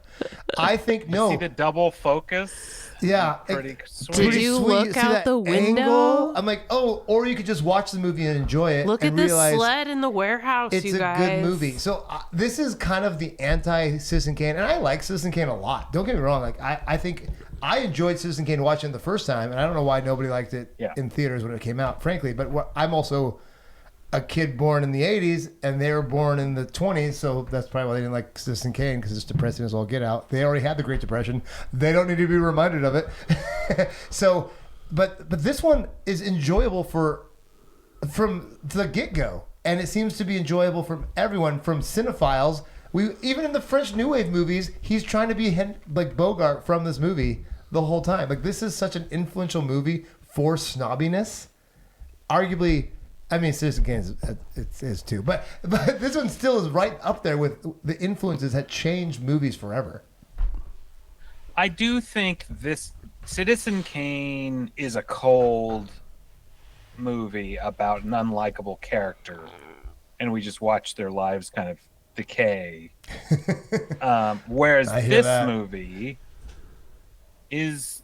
I think, no. See the double focus? Yeah. Pretty sweet. Did you look out the window? Angle? I'm like, oh, or you could just watch the movie and enjoy it. Look and at this realize sled in the warehouse, it's you guys. a good movie. So this is kind of the anti-Citizen Kane. And I like Citizen Kane a lot. Don't get me wrong. Like I think I enjoyed Citizen Kane watching it the first time. And I don't know why nobody liked it in theaters when it came out, frankly. But I'm also a kid born in the 80s and they were born in the 20s, so that's probably why they didn't like Citizen Kane, because it's depressing as all get out. They already had the Great Depression. They don't need to be reminded of it. So but this one is enjoyable from the get-go, and it seems to be enjoyable from everyone, from cinephiles. Even in the French New Wave movies, he's trying to be like Bogart from this movie the whole time. Like, this is such an influential movie for snobbiness. Arguably, I mean, Citizen Kane is too, but this one still is right up there with the influences that changed movies forever. I do think this Citizen Kane is a cold movie about an unlikable character, and we just watch their lives kind of decay. Whereas this movie is...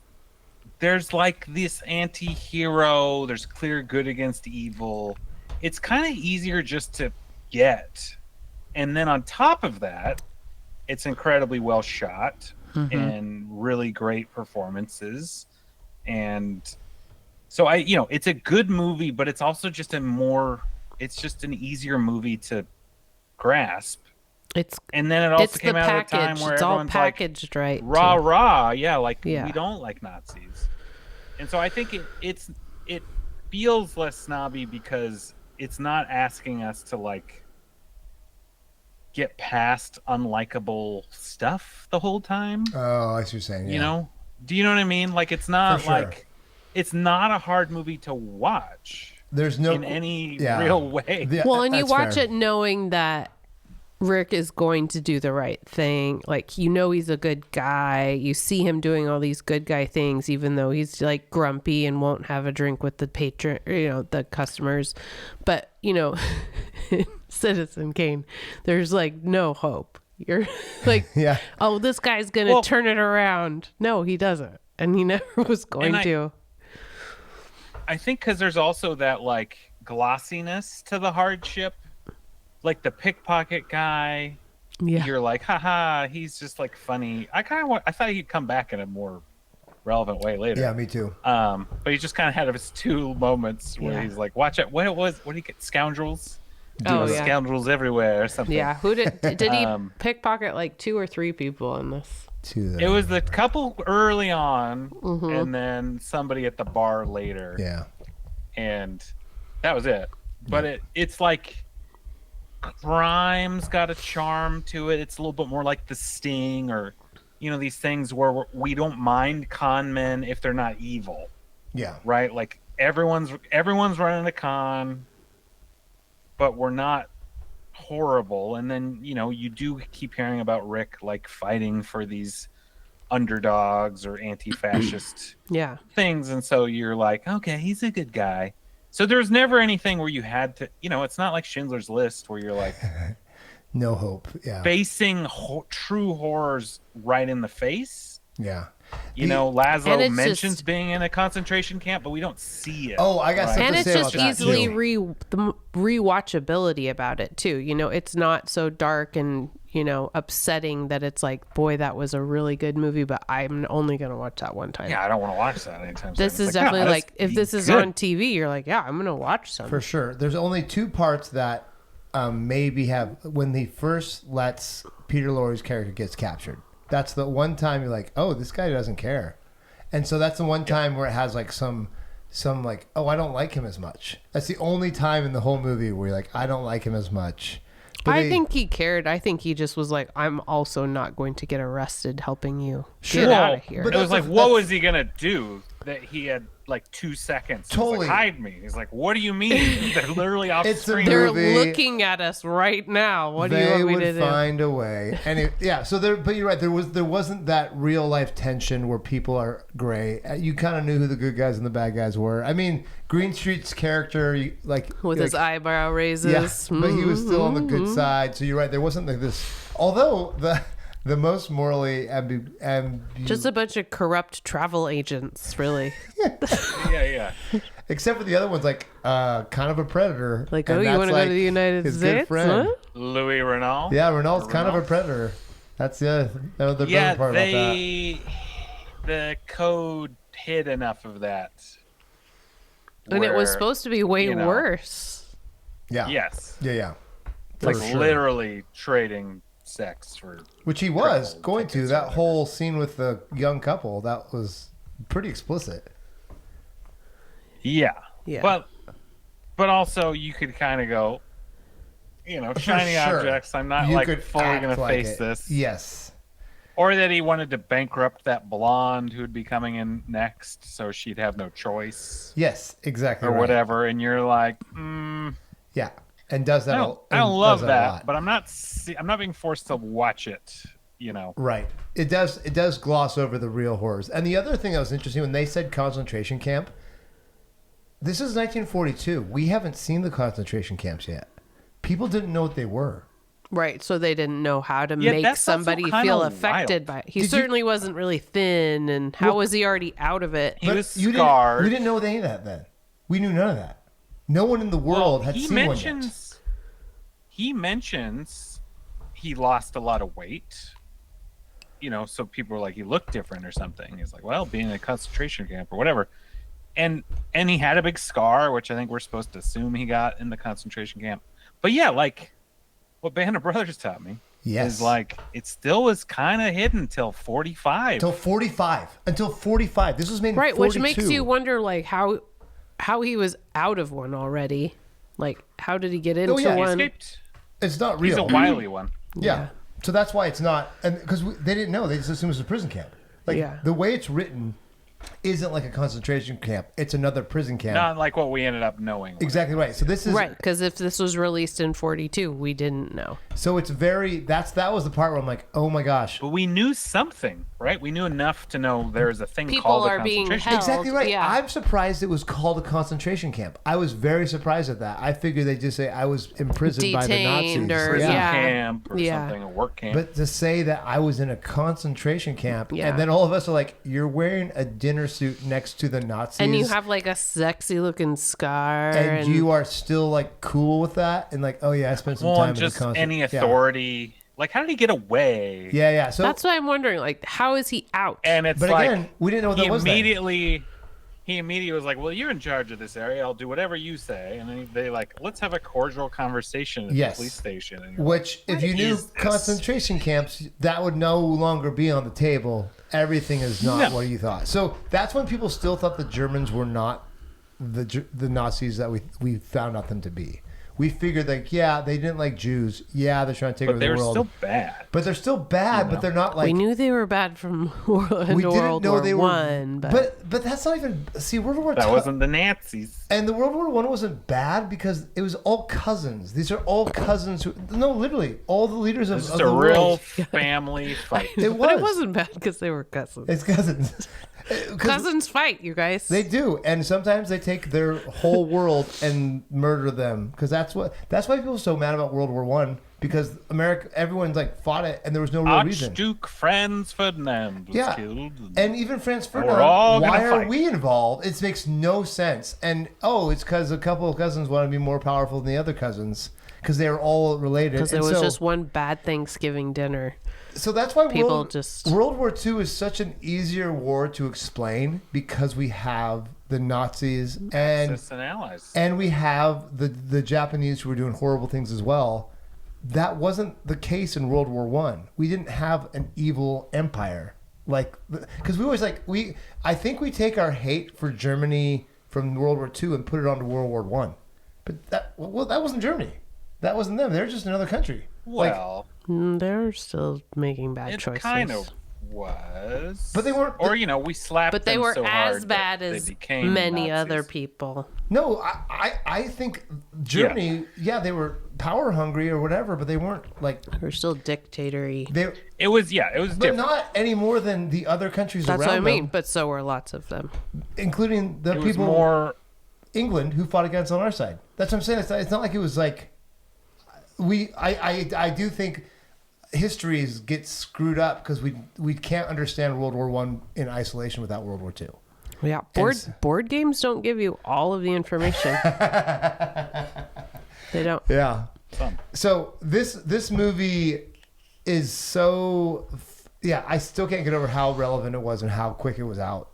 There's like this anti-hero. There's clear good against evil. It's kind of easier just to get. And then on top of that, it's incredibly well shot and really great performances. And so it's a good movie, but it's also just it's just an easier movie to grasp. And then it also came out at a time where it's all everyone's packaged like, right. Rah, rah. Yeah, we don't like Nazis. And so I think it feels less snobby because it's not asking us to like get past unlikable stuff the whole time. Oh, I see what you're saying. Yeah. You know? Do you know what I mean? Like, it's not sure. It's not a hard movie to watch. There's no in any real way. Well, and you watch it knowing that Rick is going to do the right thing. Like, he's a good guy. You see him doing all these good guy things, even though he's like grumpy and won't have a drink with the patron, the customers. But, Citizen Kane, there's like no hope. You're like, oh, this guy's going to turn it around. No, he doesn't. And he never was going to. I think because there's also that like glossiness to the hardship. Like the pickpocket guy, you're like, haha, he's just like funny. I thought he'd come back in a more relevant way later. Yeah, me too. But he just kind of had his two moments where he's like, "Watch it." What did he get? Scoundrels. Oh, yeah. Scoundrels everywhere or something. Yeah. Who did he pickpocket like 2 or 3 people in this? It was the couple early on, and then somebody at the bar later. Yeah. And that was it. But it's like Crime's got a charm to it. It's a little bit more like The Sting, or these things where we don't mind con men if they're not evil. Yeah. Right? Like everyone's running a con, but we're not horrible. And then you do keep hearing about Rick like fighting for these underdogs or anti-fascist things, and so you're like, okay, he's a good guy. So there's never anything where you had to, it's not like Schindler's List where you're like no hope. Yeah. facing true horrors right in the face. Yeah. Laszlo mentions being in a concentration camp, but we don't see it. Oh, I got something and to it's say just about that, easily too. the rewatchability about it too. It's not so dark and upsetting that it's like, boy, that was a really good movie, but I'm only gonna watch that one time. Yeah, I don't want to watch that anytime soon. This is It's definitely no, like, if this is on TV, you're like, yeah, I'm gonna watch some. For sure. There's only 2 parts that maybe have, when he first lets Peter Lorre's character gets captured. That's the one time you're like, oh, this guy doesn't care. And so that's the one time where it has like some like, oh, I don't like him as much. That's the only time in the whole movie where you're like, I don't like him as much. But I think he cared. I think he just was like, I'm also not going to get arrested helping you. Sure. Get out of here. But it was like, what was he gonna do that he had like 2 seconds? Totally. He's like, hide me. He's like, what do you mean? They're literally off It's a screen. They're movie. looking at us right now. What do you they want me would to do? find a way. And so there, but you're right. There wasn't that real life tension where people are gray. You kind of knew who the good guys and the bad guys were. I mean, Greenstreet's character, With his eyebrow raises. yeah, but he was still on the good side. So you're right. There wasn't like this. Although the most morally Just a bunch of corrupt travel agents, really. yeah. except for the other ones, like kind of a predator. Like, And oh, you that's want to go like to the United his States? good friend. Huh? Louis Renault. Yeah, Renault's kind of a Renault. predator. That's the other Yeah, part about that. the code hid enough of that. And it was where, supposed to be way worse. Yeah. Yes. Yeah. Like For sure. literally trading sex for. Which he was criminal going to. tickets or That whatever. whole scene with the young couple, that was pretty explicit. Yeah. Yeah. But also you could kind of go, shiny sure. objects. I'm not You like could fully act going to like face it. this. Yes. Or that he wanted to bankrupt that blonde who would be coming in next, so she'd have no choice Yes, exactly. or right. whatever. And you're like, Yeah. And does that I a- don't and love does a that, lot. but I'm not being forced to watch it. Right. It does gloss over the real horrors. And the other thing that was interesting, when they said concentration camp, this is 1942. We haven't seen the concentration camps yet. People didn't know what they were. Right, so they didn't know how to Yeah, make that's also somebody kinda feel wild. affected by it. He Did you- certainly wasn't really thin, and how was he already out of it? He was you scarred. we didn't know any of that then. We knew none of that. No one in the world had he seen one yet. mentions he lost a lot of weight. So people were like, he looked different or something. He's like, well, being in a concentration camp or whatever. And he had a big scar, which I think we're supposed to assume he got in the concentration camp. But yeah, like what Band of Brothers taught me Yes. is like it still was kind of hidden till 45. Until 45. This was made in Right, 42. which makes you wonder, like, how he was out of one already. Like, how did he get into yeah. He one? escaped. It's not real. He's a wily one. Yeah. So that's why it's not, and because they didn't know, they just assumed it was a prison camp. Like Yeah. the way it's written isn't like a concentration camp; it's another prison camp. Not like what we ended up knowing. Exactly right. So this is Right, because if this was released in 42, we didn't know. So it's very that was the part where I'm like, oh my gosh. But we knew something, right? We knew enough to know there's a thing People called a are being concentration held. Exactly right. Yeah. I'm surprised it was called a concentration camp. I was very surprised at that. I figured they'd just say I was imprisoned by the Nazis. Detained or- prison Yeah. camp or Yeah. something, a work camp. But to say that I was in a concentration camp, Yeah. and then all of us are like, you're wearing a dinner suit next to the Nazis. And you have, like, a sexy looking scar. and you are still like cool with that, and like, oh yeah, I spent some well, time and in the just concert. any Yeah. authority Like, how did he get away? Yeah. So That's what I'm wondering. Like, how is he out? And it's but like, again, we didn't know what that was then. he immediately was like, well, you're in charge of this area. I'll do whatever you say. And then they like, let's have a cordial conversation at Yes. the police station. And you're Which, if what you knew is this? concentration camps, that would no longer be on the table. Everything is not No. what you thought. So that's when people still thought the Germans were not the Nazis that we found out them to be. We figured like, yeah, they didn't like Jews. Yeah, they're trying to take But over they the were world. still bad. But they're still bad. But they're not like we knew they were bad from we didn't World know War they were. One, but But that's not even. See, World War That II wasn't the Nazis. and the World War One wasn't bad because it was all cousins. These are all cousins who. No, literally, all the leaders of, It's of just a the real world. family fight. It but it was. wasn't bad because they were cousins. It's cousins. 'Cause Cousins fight, you guys. They do, and sometimes they take their whole world and murder them because that's why people are so mad about World War One because everyone's like fought it and there was no real reason. Archduke Franz Ferdinand was Yeah, killed. and even Franz We're Ferdinand. all gonna Why are fight. we involved? It makes no sense. And it's because a couple of cousins want to be more powerful than the other cousins because they are all related. Because there And was so, just one bad Thanksgiving dinner. So that's why People World, just- World War II is such an easier war to explain because we have the Nazis and allies. and we have the Japanese who were doing horrible things as well. That wasn't the case in World War One. We didn't have an evil empire because we always I think we take our hate for Germany from World War II and put it onto World War One, but that wasn't Germany. That wasn't them. They're just another country. Well, They're still making bad it choices. kind of was. But they weren't- Or, we slapped But they them were so as hard bad that they as became many Nazis. other people. No, I think Germany. Yeah, they were power hungry or whatever, but they weren't like They're still dictatory. they. It was But different. not any more than the other countries That's around what I mean. them, But so were lots of them. including the It was people more. England who fought against on our side. That's what I'm saying. It's not like it was like I do think histories get screwed up because we can't understand World War One in isolation without World War Two. Yeah, board games don't give you all of the information. They don't. Yeah. Fun. So this movie is so I still can't get over how relevant it was and how quick it was out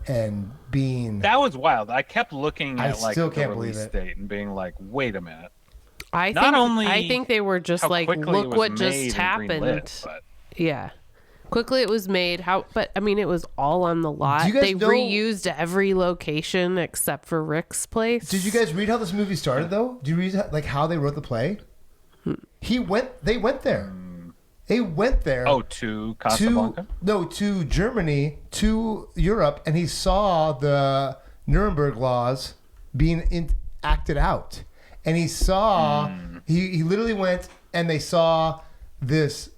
and being That was wild. I kept looking I at still the can't believe release it. date and being like, wait a minute. I think they were just How like, quickly it look was what made just and happened. greenlit, but Yeah. Quickly it was made. But I mean, it was all on the lot. Do you guys They know- reused every location except for Rick's place. Did you guys read how this movie started though? Did you read how they wrote the play? They went there. They went there. to Casablanca? To Germany, to Europe, and he saw the Nuremberg laws being acted out. And he saw, he literally went and they saw this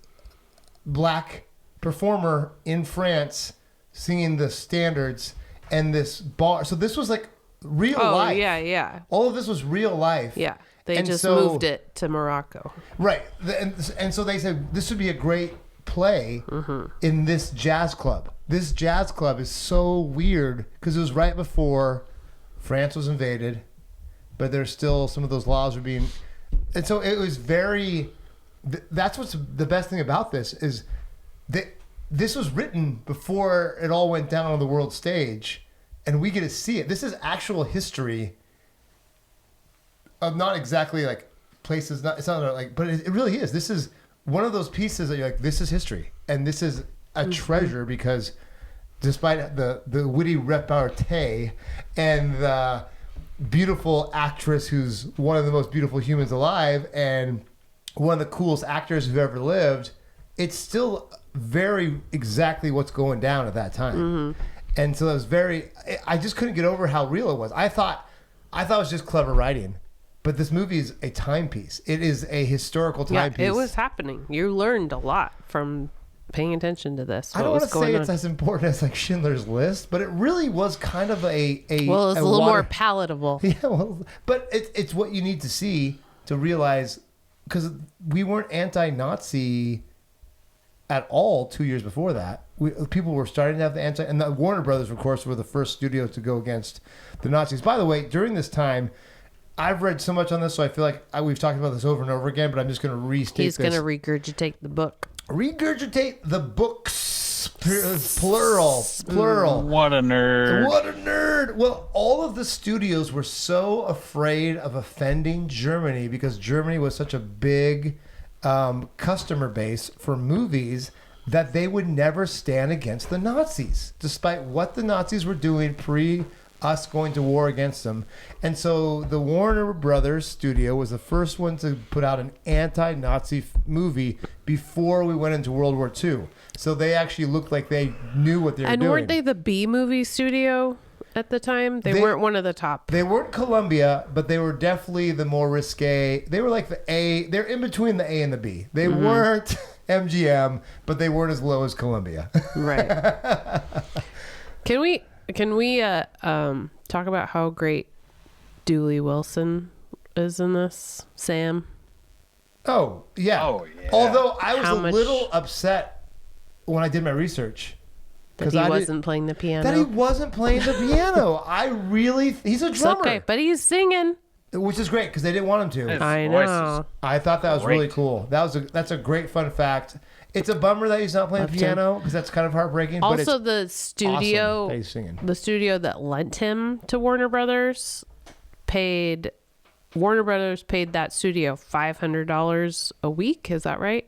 black performer in France singing the standards and this bar. So this was like real life. yeah. All of this was real life. Yeah. They And just so- moved it to Morocco. Right. And so they said this would be a great play in this jazz club. This jazz club is so weird because it was right before France was invaded, but there's still some of those laws were being. And so it was very. That's what's the best thing about this is that this was written before it all went down on the world stage, and we get to see it. This is actual history. Of not exactly like places, it's not like, but it really is. This is one of those pieces that you're like, this is history, and this is a treasure because, despite the witty repartee and the beautiful actress who's one of the most beautiful humans alive and one of the coolest actors who've ever lived, it's still very exactly what's going down at that time. And so it was I just couldn't get over how real it was. I thought it was just clever writing. But this movie is a timepiece. It is a historical timepiece. Yeah, it was happening. You learned a lot from paying attention to this. I don't want to say it's as important as like Schindler's List, but it really was kind of a well, it's a little more palatable. Yeah, well, but it's what you need to see to realize because we weren't anti-Nazi at all 2 years before that. People were starting to have the and the Warner Brothers, of course, were the first studios to go against the Nazis. By the way, during this time, I've read so much on this, so I feel like we've talked about this over and over again, but I'm just going to restate He's this. going to regurgitate the book. Regurgitate the books. Plural. What a nerd. What a nerd. Well, all of the studios were so afraid of offending Germany because Germany was such a big customer base for movies that they would never stand against the Nazis, despite what the Nazis were doing us going to war against them. And so the Warner Brothers studio was the first one to put out an anti-Nazi movie before we went into World War II. So they actually looked like they knew what they were doing. And weren't they the B movie studio at the time? They weren't one of the top. They weren't Columbia, but they were definitely the more risque. They were like the A. They're in between the A and the B. They weren't MGM, but they weren't as low as Columbia. Right. Can we talk about how great Dooley Wilson is in this, Sam? Oh, yeah. Although I was a little upset when I did my research. That he wasn't playing the piano. That he wasn't playing the piano. He's a drummer. It's okay, but he's singing. Which is great because they didn't want him to. I know. I thought that was really cool. That's a great fun fact. It's a bummer that he's not playing piano because that's kind of heartbreaking. Also, the studio, awesome that he's singing. The studio that lent him to Warner Brothers paid that studio $500 a week. Is that right?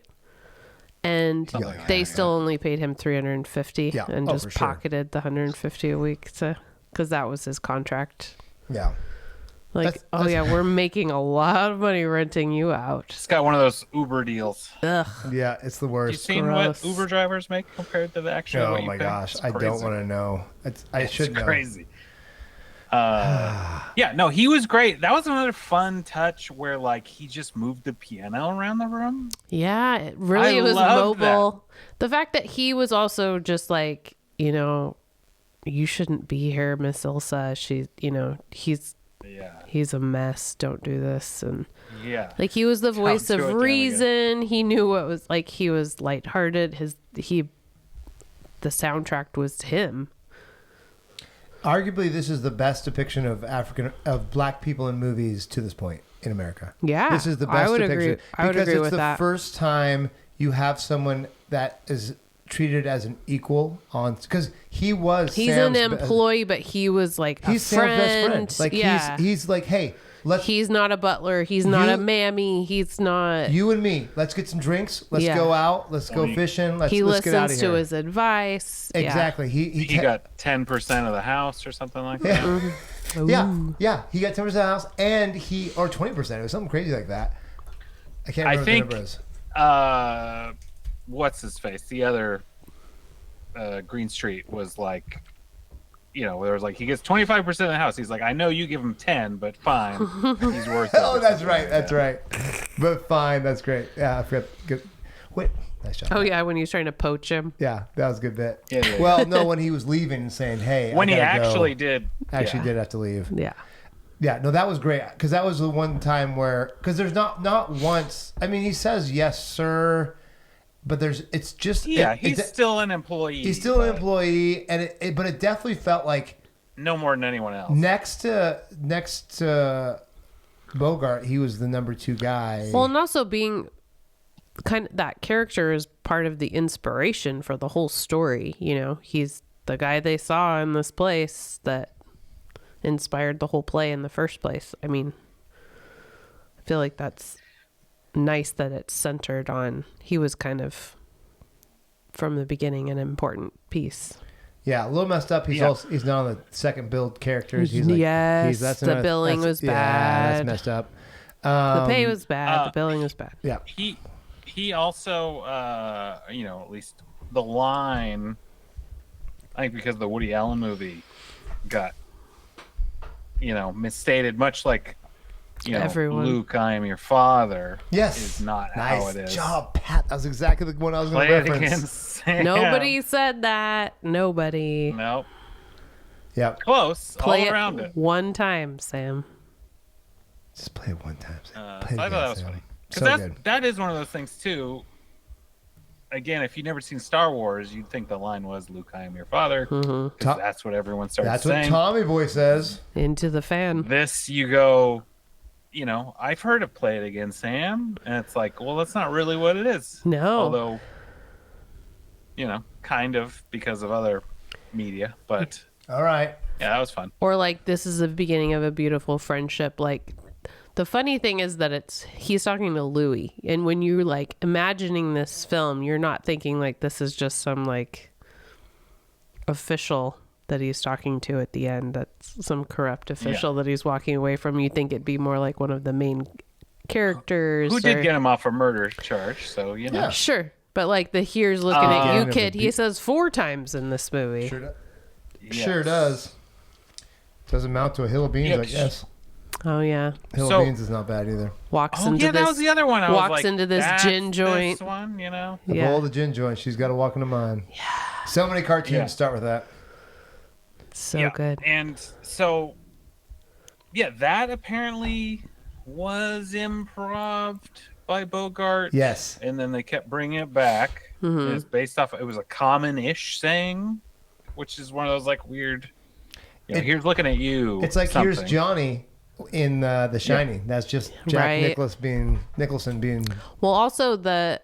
And they still only paid him $350 and just pocketed the $150 a week because that was his contract. Yeah. Like, we're making a lot of money renting you out. It's got one of those Uber deals. Ugh. Yeah, it's the worst. You seen what Uber drivers make compared to the actual? Oh my gosh, I don't want to know. I should know. It's crazy. Yeah, no, he was great. That was another fun touch where like he just moved the piano around the room. Yeah, it really was mobile. The fact that he was also just like, you shouldn't be here, Miss Ilsa. He's a mess. Don't do this. And like he was the voice of reason. He knew what was like. He was lighthearted. The soundtrack was him. Arguably, this is the best depiction of black people in movies to this point in America. Yeah, this is the best depiction. Agree. I would agree with that. Because it's the first time you have someone that is treated as an equal because he's an employee, but he was like he's a friend. Sam's best friend. He's like, hey, he's not a butler. He's not a mammy. He's not. You and me. Let's get some drinks. Let's go out. Let's go fishing. Let's get out of here. He listens to his advice. Exactly. He got 10% of the house or something like that. Yeah. He got 10% of the house, and or 20%. It was something crazy like that. I can't remember the number is. What's his face? The other Green Street was like, there was like he gets 25% of the house. He's like, I know you give him 10, but fine, he's worth it. Oh, that's right. That's right. But fine, that's great. Yeah, I forgot. Good. Wait, nice job. Oh yeah, when he was trying to poach him. Yeah, that was a good bit. Yeah. Well, no, when he was leaving and saying, "Hey," when he actually did have to leave. Yeah. Yeah, no, that was great because that was the one time where there's not once. I mean, he says yes, sir. But it's just he's still an employee. He's still an employee, and but it definitely felt like no more than anyone else. Next to Bogart, he was the number 2 guy. Well, and also being kind of that character is part of the inspiration for the whole story. He's the guy they saw in this place that inspired the whole play in the first place. I mean, I feel like that's nice that it's centered on he was kind of from the beginning an important piece. Yeah, a little messed up. He's not on the second build characters. He's like, the billing was bad. Yeah, that's messed up. The pay was bad. The billing was bad. Yeah. He also at least the line, I think because the Woody Allen movie got misstated, much like everyone. Luke, I am your father. Yes, is not how it is. Nice job, Pat. That was exactly the one I was going to reference. Again, Sam. Nobody said that. Nobody. Nope. Yep. Close. Play all around it. One time, Sam. Just play it one time, Sam. So I thought that was funny. Because that is one of those things too. Again, if you've never seen Star Wars, you'd think the line was "Luke, I am your father." That's what everyone starts saying. That's what Tommy Boy says. Into the fan. This you go, you know, I've heard of Play It Again, Sam. And it's like, well, that's not really what it is. No. Although, you know, kind of because of other media. But All right. yeah, that was fun. Or like, this is the beginning of a beautiful friendship. Like, the funny thing is that he's talking to Louis. And when you're like imagining this film, you're not thinking like this is just some like official that he's talking to at the end. That's some corrupt official that he's walking away from. You think it'd be more like one of the main characters. Who did get him off a murder charge, so, you know. Yeah. Sure. But like the here's looking at you, Beginning of kid. a He says 4 times in this movie. Sure does. Doesn't amount to a hill of beans, Yep. I guess. Oh yeah. Hill So- of beans is not bad either. Walks Oh, into yeah, this. that was the other one. I was walks like, into this that's gin joint. This one, you know. The Yeah. bowl of the gin joint. She's got to walk into mine. Yeah. So many cartoons Yeah. start with that. So Yeah. good. And so, yeah, that apparently was improv'd by Bogart. Yes. And then they kept bringing it back. Mm-hmm. It's based off, it was a common-ish saying, which is one of those like weird, you know, here's looking at you. It's like something. here's Johnny in The Shining. That's just Jack Right. Nicholson being. Well, also the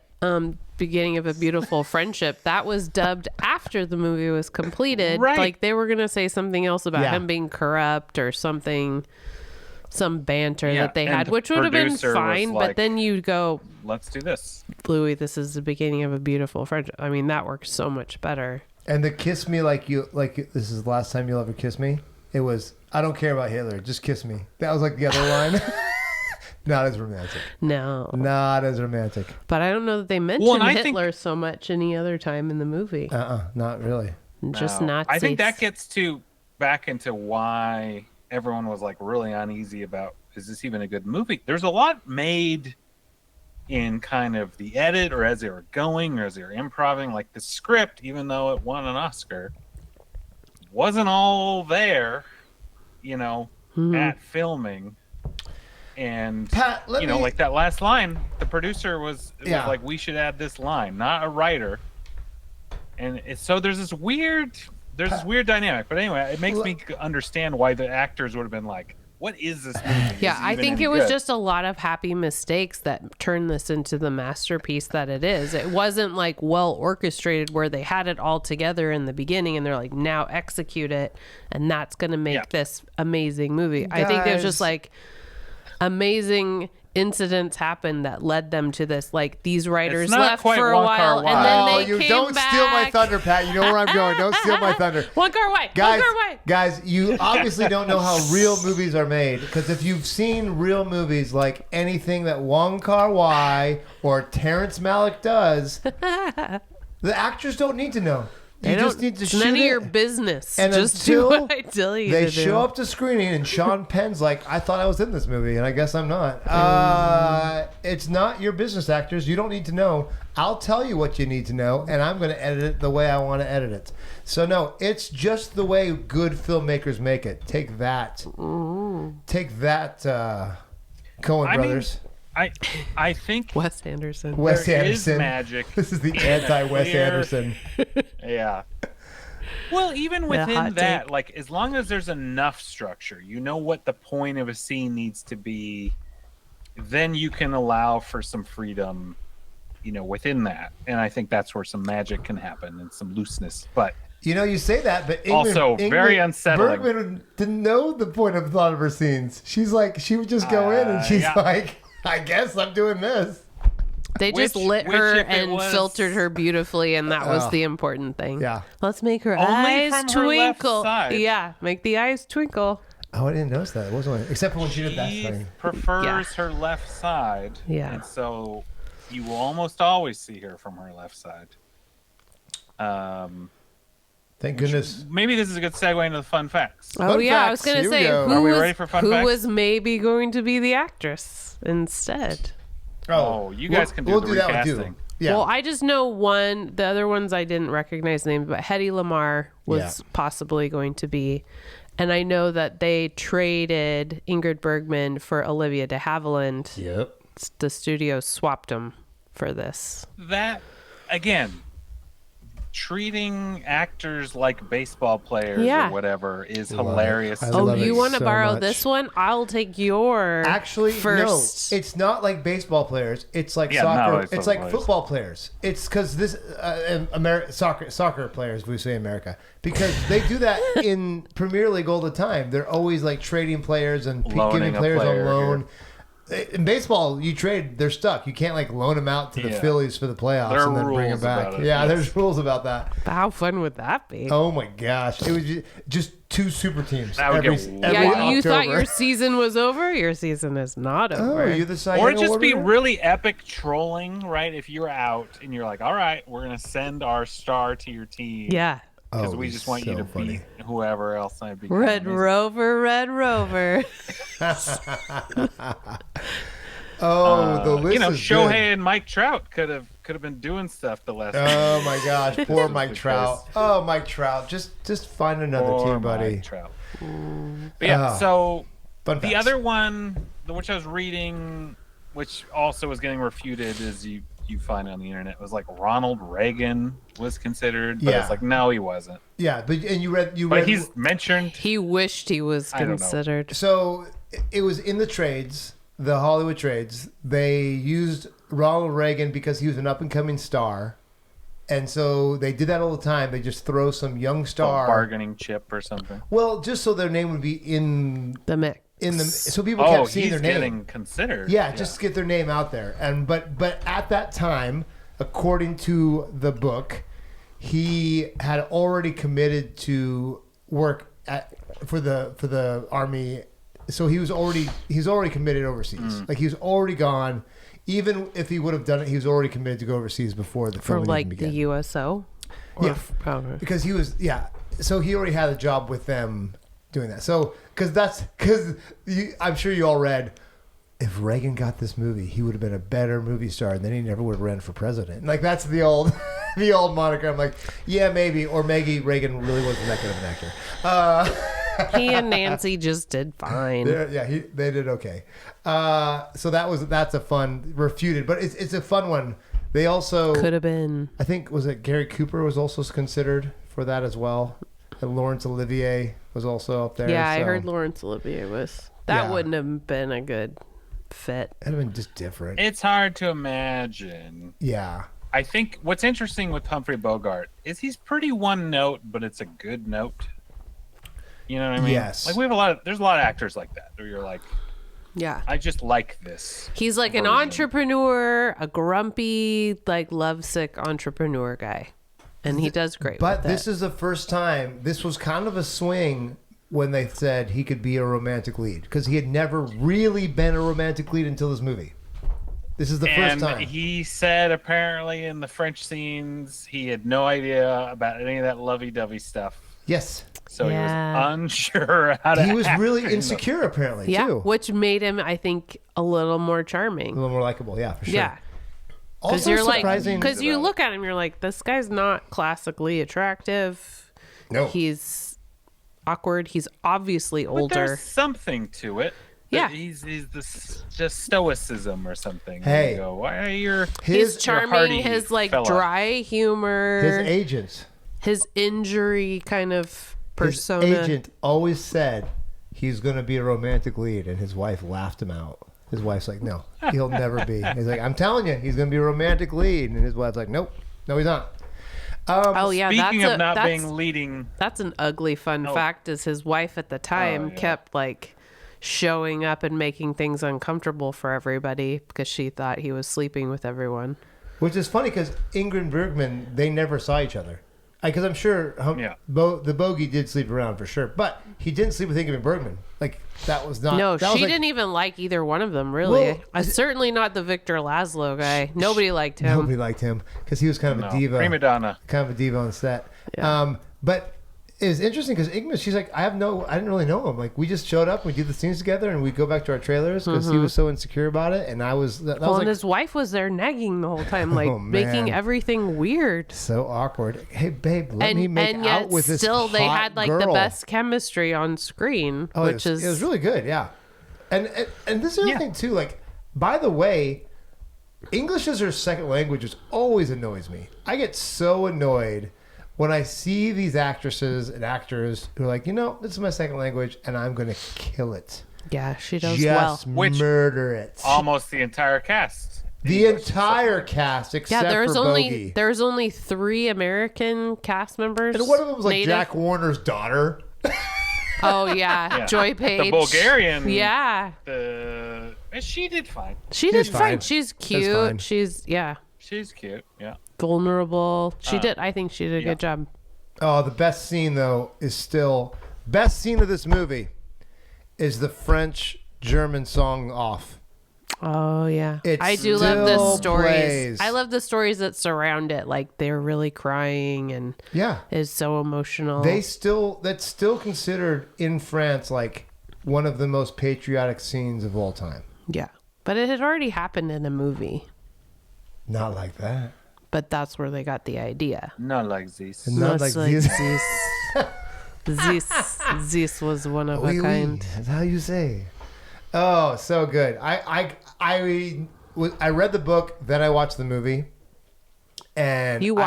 beginning of a beautiful friendship that was dubbed after the movie was completed. Right. Like they were gonna say something else about Yeah. him being corrupt or something, some banter Yeah, that they and had, the which would have been producer was fine. But like- then you go, Let's do this. Louis, this is the beginning of a beautiful friendship. I mean, that works so much better. And the kiss me like this is the last time you'll ever kiss me. It was, I don't care about Hitler, just kiss me. That was like the other line. Not as romantic. No, Not as romantic. but I don't know that they mentioned Well, and I think- Hitler so much any other time in the movie. Not really. Just No. Nazis. I think that gets back into why everyone was like really uneasy about, is this even a good movie? There's a lot made in kind of the edit or as they were going or as they were improvising. Like the script, even though it won an Oscar, wasn't all there, you know, at filming. And, Pat, let you know, me- like that last line, the producer was Yeah. like, we should add this line, not a writer. And so there's this weird dynamic. But anyway, it makes me understand why the actors would have been like, what is this movie? Yeah, Is it I even think any it was good? just a lot of happy mistakes that turned this into the masterpiece that it is. It wasn't like well orchestrated where they had it all together in the beginning and they're like, now execute it, and that's going to make this amazing movie. I think there's just Guys. like amazing incidents happened that led them to this. Like these writers not left quite for a One while Car and Wide. then Oh, they you came don't back. steal my thunder, Pat. You know where I'm going. Don't steal my thunder. One car away. Guys, One car away. guys, you obviously don't know how real movies are made, because if you've seen real movies like anything that Wong Kar-wai or Terrence Malick does, the actors don't need to know. You just need to it's shoot none of it. your business. And Just do until what I tell you They to do. show up to screening, and Sean Penn's like, I thought I was in this movie, and I guess I'm not. It's not your business, actors. You don't need to know. I'll tell you what you need to know, and I'm going to edit it the way I want to edit it. So, no, it's just the way good filmmakers make it. Take that. Take that, Coen I mean, Brothers. I think Wes Anderson. Wes there is Anderson. magic. This is the anti-Wes clear- Anderson. Yeah. Well, even hot within that, take. like as long as there's enough structure, you know what the point of a scene needs to be, then you can allow for some freedom, you know, within that. And I think that's where some magic can happen and some looseness. But You know, you say that, but Also, very unsettling. Bergman didn't know the point of a lot of her scenes. She's like, she would just go in and she's yeah. like, I guess I'm doing this. They just Which- lit which her if it and was- filtered her beautifully, and that was the important thing. Yeah. Let's make her Only eyes from her left twinkle. side. Yeah, make the eyes twinkle. Oh, I didn't notice that. It wasn't, except for when she did that she thing. prefers her left side. Yeah. And so you will almost always see her from her left side. Thank goodness. Maybe this is a good segue into the fun facts. Oh Fun yeah, I facts. was gonna Here we say go. Are who we was ready for fun who facts? was maybe going to be the actress instead. Oh, you guys can do the that one recasting. too. Yeah. Well, I just know one. The other ones I didn't recognize names, but Hedy Lamarr was possibly going to be. And I know that they traded Ingrid Bergman for Olivia de Havilland. Yep. The studio swapped them for this. That, again, treating actors like baseball players Yeah. or whatever is Love it. hilarious. I to Oh, love me. it you want to so borrow much. this one? I'll take your Actually, first. no. It's not like baseball players. It's like Yeah, soccer. no, it's it's like players. football players. It's because this soccer players. We say America because they do that in Premier League all the time. They're always like trading players and Loaning giving a players on player loan. In baseball, you trade, they're stuck. You can't like loan them out to the Yeah. Phillies for the playoffs There are and then bring them rules back. about it, Yeah, yes. there's rules about that. How fun would that be? Oh my gosh, it was just two super teams. That would every, get every Yeah, you thought October. your season was over? Your season is not Oh, over. you're the Cy Or Young just Award be winner? really epic trolling, right? If you're out and you're like, all right, we're going to send our star to your team. Yeah. Because Oh, we just want you so to funny. beat whoever else. I'd be Red Rover, Red Rover. Oh, the list is Shohei good. and Mike Trout could have been doing stuff the last. Oh my gosh, poor Mike Because- Trout. Oh, Mike Trout, just find another Poor team, buddy. Mike Trout. But yeah, Ah, so Fun the facts. other one, which I was reading, which also was getting refuted, as you find on the internet, was like Ronald Reagan was considered, but Yeah. it's like no, he wasn't. Yeah, but you read But he's mentioned. He wished he was I don't know. considered. so it was in the trades, the Hollywood trades. They used Ronald Reagan because he was an up and coming star, and so they did that all the time. They just throw some young star. Bargaining chip or something. Well, just so their name would be in The mix. so people Oh, kept seeing he's their name. getting considered. Yeah, just get their name out there. And but at that time, according to the book, he had already committed to work for the army. So he's already committed overseas. Like he was already gone. Even if he would have done it, he was already committed to go overseas before the For film like even the began. USO? Or Yeah. okay. Because he was so he already had a job with them doing that. So I'm sure you all read, if Reagan got this movie, he would have been a better movie star, and then he never would have ran for president. Like that's the old moniker. I'm like, yeah, maybe, or Maggie Reagan really wasn't that good of an actor. He and Nancy just did fine. They did okay. So that's a fun refuted, but it's a fun one. They also Could have been. I think was it Gary Cooper was also considered for that as well. And Laurence Olivier was also up there. Yeah, I so heard Laurence Olivier was. That Yeah. wouldn't have been a good fit. it'd have been just different. It's hard to imagine. Yeah. I think what's interesting with Humphrey Bogart is he's pretty one note, but it's a good note. You know what I mean? Yes. Like there's a lot of actors like that where you're like, Yeah. I just like this. He's like an version. entrepreneur, a grumpy, like lovesick entrepreneur guy. And he does great But with this it. is the first time. This was kind of a swing when they said he could be a romantic lead because he had never really been a romantic lead until this movie. This is the And first time. he said apparently in the French scenes he had no idea about any of that lovey-dovey stuff. Yes. So he Yeah. was unsure how to He was act really in the- insecure apparently Yeah, too. which made him, I think, a little more A charming. little more likable, yeah, for sure. Yeah. Because Also you're surprising. because you about look at him, you're like, this guy's not classically attractive. No. He's awkward. He's obviously But older. there's something to it. Yeah. He's just stoicism or something. Hey. You go, why are you? He's his charming. hardy His like fella. dry humor. his agents. His injury kind of persona. His agent always said he's going to be a romantic lead, and his wife laughed him out. His wife's like, no, he'll never be. He's like, I'm telling you, he's going to be a romantic lead. And his wife's like, nope, no, he's not. Oh yeah, Speaking that's of not that's, being leading, that's an ugly fun Oh. fact. Is his wife at the time yeah. kept like showing up and making things uncomfortable for everybody because she thought he was sleeping with everyone. Which is funny because Ingrid Bergman, they never saw each other. Because I'm sure Yeah. the bogey did sleep around for sure. But he didn't sleep with Ingrid Bergman. Like, that was not... No, that was she like- didn't even like either one of them, really. Well, Certainly not the Victor Laszlo guy. Nobody liked him. Nobody liked him because he was kind of no, a diva. prima donna. Kind of a diva on set. Yeah. But it was interesting because Ingrid, she's like, I didn't really know him. Like, we just showed up, we did the scenes together, and we go back to our trailers because he was so insecure about it. And I was... That Well, was and like, his wife was there nagging the whole time, like Oh, making man. everything weird. so awkward. Hey, babe, let me And make yet out with this still they hot had like the girl. best chemistry on screen, Oh, which it was really good, yeah. And this is the other Yeah. thing too. Like, by the way, English as her second language always annoys me. I get so annoyed when I see these actresses and actors who are like, this is my second language, and I'm going to kill it. Yeah, she does Just well. murder it. Almost the entire cast. The entire cast, except for Bogey. There's only 3 American cast members. And one of them was like native. Jack Warner's daughter. Oh yeah, Joy Page. The Bulgarian. Yeah. She did fine. She did fine. fine. She's cute. fine. She's She's cute. Yeah. vulnerable. I think she did a good job. Oh, the best scene though is still best scene of this movie is the French-German song "Off." Oh yeah, It I do love the still stories. plays. I love the stories that surround it. Like they're really crying and is so emotional. That's still considered in France like one of the most patriotic scenes of all time. Yeah, but it had already happened in a movie. Not like that. But that's where they got the idea. Not like this. Not like this. This was one of Oui, a oui, kind. that's how you say. Oh, so good. I read the book, then I watched the movie, and You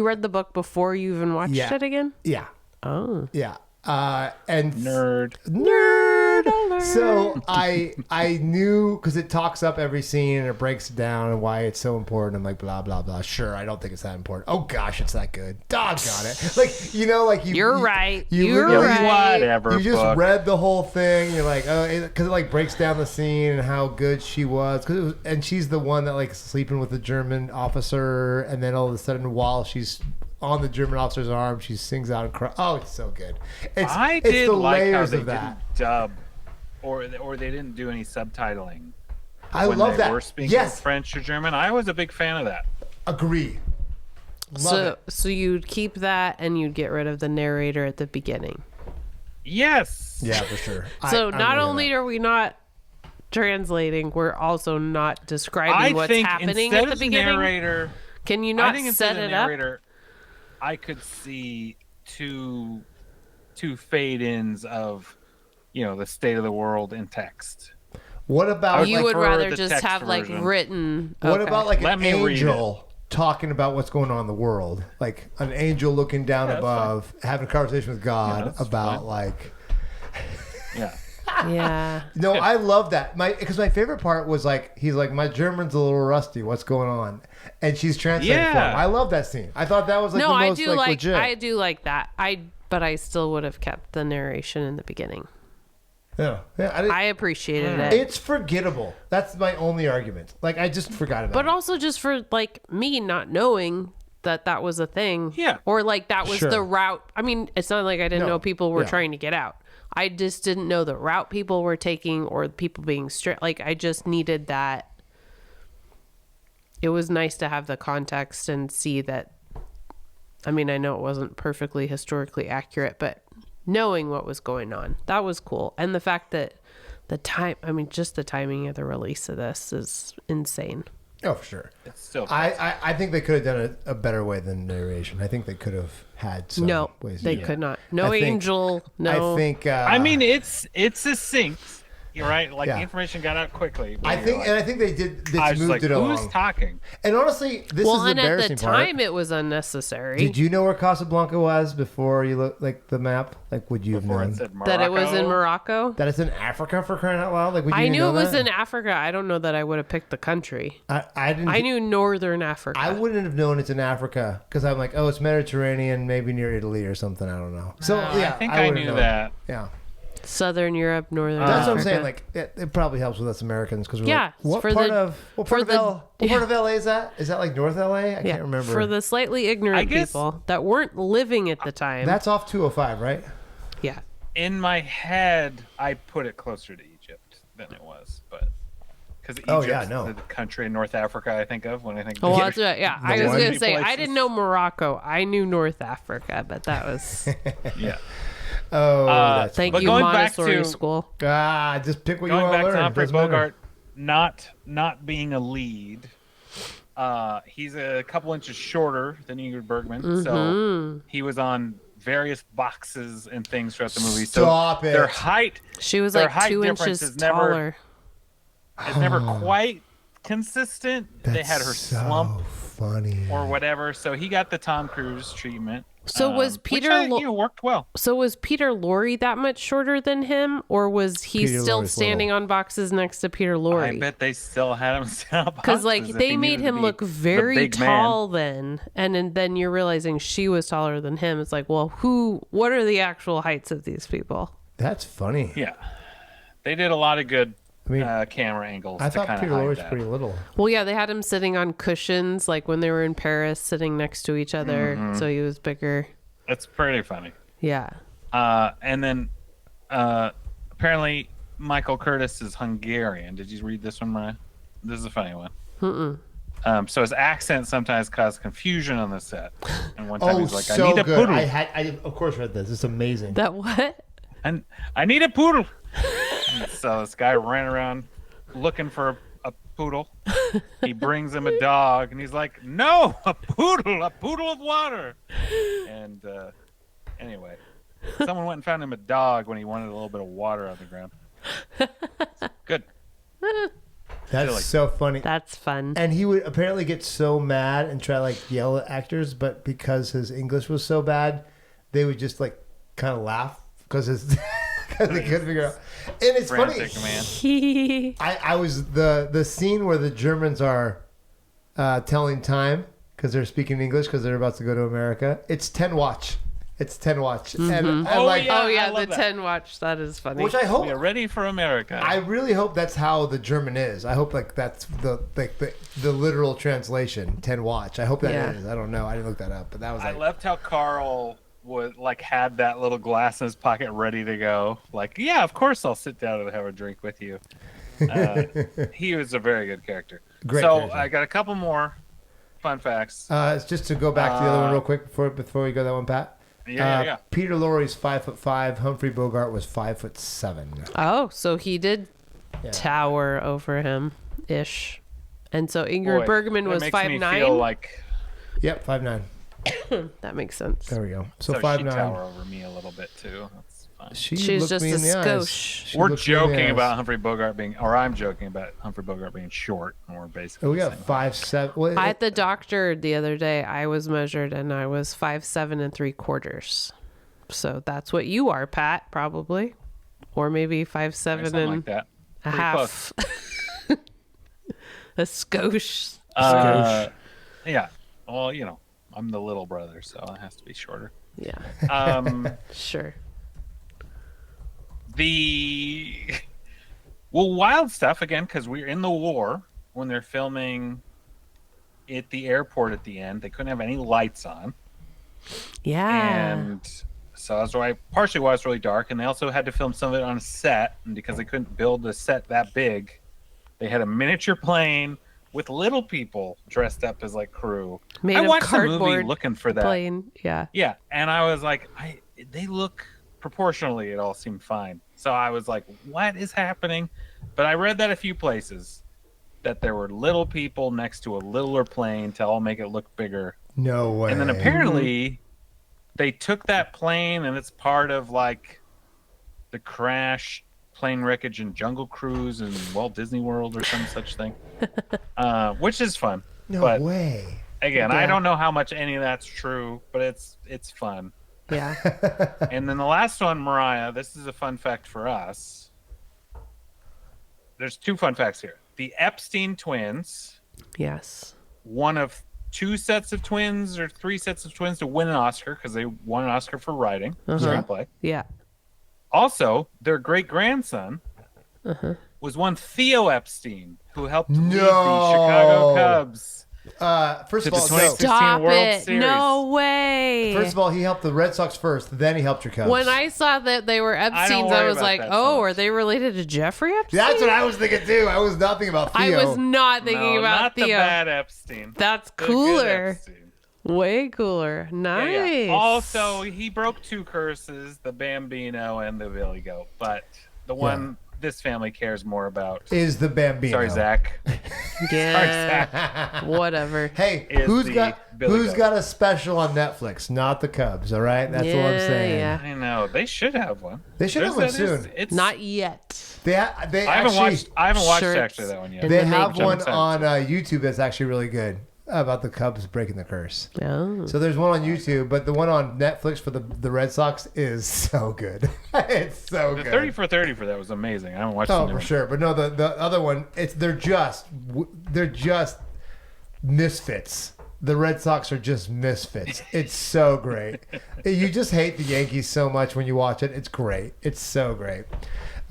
read the book before you even watched it again? Yeah, Oh, yeah. And Nerd. alert. So I knew because it talks up every scene and it breaks it down and why it's so important. I'm like blah blah blah. Sure, I don't think it's that important. Oh gosh, it's that good. Doggone it! Like You're right. You You're literally- right. Whatever. You just book. read the whole thing. You're like, oh, because it like breaks down the scene and how good she was. And she's the one that like sleeping with the German officer, and then all of a sudden, while she's on the German officer's arm, she sings out and cries. Oh, it's so good. I it's did the like how layers they of that. didn't dub, or they didn't do any subtitling. I when love they that. were speaking Yes, French or German. I was a big fan of that. agree. Love it. So you'd keep that and you'd get rid of the narrator at the beginning. Yes. Yeah, for sure. So I'm not with only that. are we not translating, we're also not describing I what's think happening instead at the of beginning. narrator, Can you I not think instead set of it up? narrator, I could see two fade-ins of, the state of the world in text. What about You like, would prefer rather the just text have like version. written. what okay. about like Let an me read angel talking about what's going on in the world? Like an angel looking down Yeah, that's above, having a conversation with God that's about fine. like. Yeah. Yeah. No, I love that. Because my favorite part was like he's like, my German's a little rusty. What's going on? And she's translating for him. Yeah. I love that scene. I thought that was like No, the I most do like legit. I do like that. But I still would have kept the narration in the beginning. Yeah, I didn't, I appreciated it. it's forgettable. That's my only argument. Like I just forgot about But it. also just for like me not knowing that was a thing. Yeah. Or like that was Sure. the route. I mean, it's not like I didn't No. know people were Yeah. trying to get out. I just didn't know the route people were taking or people being strict. Like I just needed that. It was nice to have the context and see that. I mean, I know it wasn't perfectly historically accurate, but knowing what was going on, that was cool. And the fact that just the timing of the release of this is insane. Oh, for sure. It's still. I think they could have done it a better way than narration. I think they could have had some No, ways. they to do could it. not. No I think- angel. No. I think. I mean, it's succinct. You're right. Like Yeah. the information got out quickly. but I you're think, like- and I think they did. This I was moved like, it who's along. talking? And honestly, this well, is the and at the embarrassing time, part. it was unnecessary. Did you know where Casablanca was before you looked like the map? Like, would you have Before known it said Morocco. that it was in Morocco? that it's in Africa for crying out loud? Like, would you I even knew know it was that? in Africa. I don't know that I would have picked the country. I didn't. I knew Northern Africa. I wouldn't have known it's in Africa because I'm like, oh, it's Mediterranean, maybe near Italy or something. I don't know. So yeah, I think I would've knew known. that. Yeah, Southern Europe, Northern that's what I'm Africa. saying. Like, it probably helps with us Americans because we're Yeah, like, what for part the- of what for part of the- what part of LA is that? Is that like North LA? I Yeah, can't remember. For the slightly ignorant I guess- people that weren't living at the time. That's off 205, right? yeah. In my head, I put it closer to Egypt than it was, but because Egypt Oh, yeah, no. is the country in North Africa I think of when I think. Oh, of that's right. Yeah, I The was one- gonna say I places. didn't know Morocco. I knew North Africa, but that was Yeah. Oh, that's thank But you going back Montessori to- school. just pick what you Going want to back learn. to Humphrey Doesn't matter. Bogart, not being a lead. He's a couple inches shorter than Ingrid Bergman, Mm-hmm. so he was on various boxes and things throughout the movie. Stop so it. Their height She was Their like height 2 difference inches is never- taller. is never quite consistent. They That's had her so slump funny. or whatever. So he got the Tom Cruise treatment. So was Peter which worked well. So was Peter Lorre that much shorter than him, or was he Peter still Lorre's standing little. on boxes next to Peter Lorre? I bet they still had him stand up Because like boxes if they he made needed to him be look the very big tall then, and then you're realizing she was taller than him. It's like, well, what are the actual heights of these people? That's funny. Yeah, they did a lot of good I mean, camera angles. I to thought kinda Peter hide Lorre's that. pretty little. Well, yeah, they had him sitting on cushions, like when they were in Paris, sitting next to each other, so he was bigger. It's pretty funny. Yeah. And then apparently Michael Curtis is Hungarian. Did you read this one, Mariah? This is a funny one. So his accent sometimes caused confusion on the set. And one time he's like, so I need a good. poodle. I of course read this. It's amazing. That what? And I need a poodle. And so this guy ran around looking for a poodle. He brings him a dog, and he's like, "No, a poodle of water." And anyway, someone went and found him a dog when he wanted a little bit of water on the ground. Good. That's silly. so funny. That's fun. And he would apparently get so mad and try to like yell at actors, but because his English was so bad, they would just like kind of laugh because they couldn't figure out. And it's Frantic, funny. man. I was the scene where the Germans are telling time because they're speaking English because they're about to go to America. It's 10 watch. It's 10 watch. And Oh, like, yeah. Oh I yeah, love the that. 10 watch. That is funny. which I hope. We are ready for America. I really hope that's how the German is. I hope like that's the literal translation. 10 watch. I hope that is. Yeah. I don't know. I didn't look that up, but that was I like. loved how Carl would like had that little glass in his pocket ready to go. Like, yeah, of course I'll sit down and have a drink with you. He was a very good character. Great So character. I got a couple more fun facts. It's just to go back to the other one real quick before we go that one, Pat. Yeah. Peter Lorre's 5'5". Humphrey Bogart was 5'7". Oh, so he did Yeah. tower over him ish. And so Ingrid Boy, Bergman that was makes me 5'9". feel like Yep, 5'9". That makes sense. There we go. So she 5'9". tower over me a little bit too. That's fine. She's looked just me a in the eyes. skosh. She We're looked me in the joking eyes. about Humphrey Bogart being, or I'm joking about Humphrey Bogart being short, and we're basically. Oh, we got saying- 5'7". Well, At the doctor the other day, I was measured and I was 5'7" 3/4". So that's what you are, Pat, probably. Or maybe 5'7" something like that. a Pretty half. A skosh. Yeah. Well, you know, I'm the little brother, so it has to be shorter. Yeah, sure. Wild stuff again, because we're in the war when they're filming at the airport at the end. They couldn't have any lights on, Yeah. and so that's why partially why it's really dark. And they also had to film some of it on a set, and because they couldn't build a set that big, they had a miniature plane with little people dressed up as like crew. Made I of watched the movie cardboard looking for that. Plane. Yeah. Yeah, and I was like, they look proportionally, it all seemed fine. So I was like, what is happening? But I read that a few places that there were little people next to a littler plane to all make it look bigger. no way. And then apparently they took that plane and it's part of like the crash plane wreckage in Jungle Cruise and Walt Disney World or some such thing, which is fun. no but way. again, Yeah. I don't know how much any of that's true, but it's fun. Yeah. And then the last one, Mariah, this is a fun fact for us. There's two fun facts here. The Epstein twins, Yes. one of two sets of twins or three sets of twins to win an Oscar because they won an Oscar for writing screenplay. Yeah. Also, their great-grandson was one Theo Epstein, who helped lead the No. Chicago Cubs First to of the all, 2016 Stop World it. Series. No way. First of all, he helped the Red Sox first, then he helped your Cubs. when I saw that they were Epstein's, I worry was about like, that so oh, much. are they related to Jeffrey Epstein? That's what I was thinking too. I was not thinking about Theo. I was not thinking No, about not Theo. the bad Epstein. That's The good cooler. Epstein. Way cooler. Yeah, Nice. yeah. Also, he broke two curses, the Bambino and the Billy Goat. But the one this family cares more about. Is the Bambino. Sorry, Zach. Yeah. Whatever. Hey, Is who's the got Billy Goat. got a special on Netflix? Not the Cubs, all right? That's all I'm saying. Yeah. I know. They should have one. They should have There's one that- soon. It's, Not yet. They I haven't actually watched. I haven't watched Shirts actually that one yet. and they the have make- one excited on to. YouTube that's actually really good. about the Cubs breaking the curse. Oh. So there's one on YouTube, but the one on Netflix for the Red Sox is so good. It's so The good. 30 for 30 for that was amazing. I haven't watched Oh, the new for one. sure. But no, the other one, they're just misfits. The Red Sox are just misfits. It's so great. You just hate the Yankees so much when you watch it. It's great. It's so great.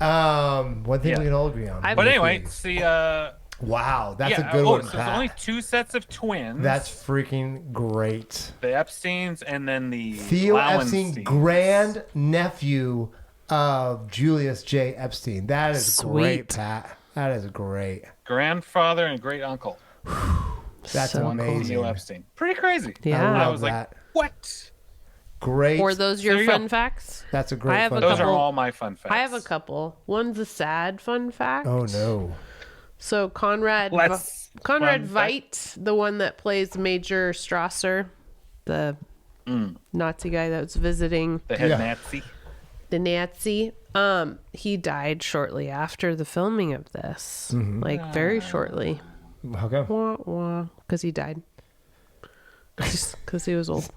One thing we can all agree on. But anyway, it's the wow, that's a good oh, one. so there's only 2 sets of twins. That's freaking great. the Epsteins and then the Theo Epstein, Lowensteins. grand nephew of Julius J. Epstein. That is great, Pat. That is great. Grandfather and great uncle. That's So amazing. Theo Epstein. Pretty crazy. Yeah. I I love was that. like, what? Great. Or those There your you go. fun facts? That's a great. I have a fun Those fact. are couple- all my fun facts. I have a couple. One's a sad fun fact. Oh no. So Conrad Let's fun Veidt, the one that plays Major Strasser, the Nazi guy that was visiting The head Yeah. Nazi. the Nazi. He died shortly after the filming of this, like very shortly. How come? Wah, wah, because he died. Because he was old.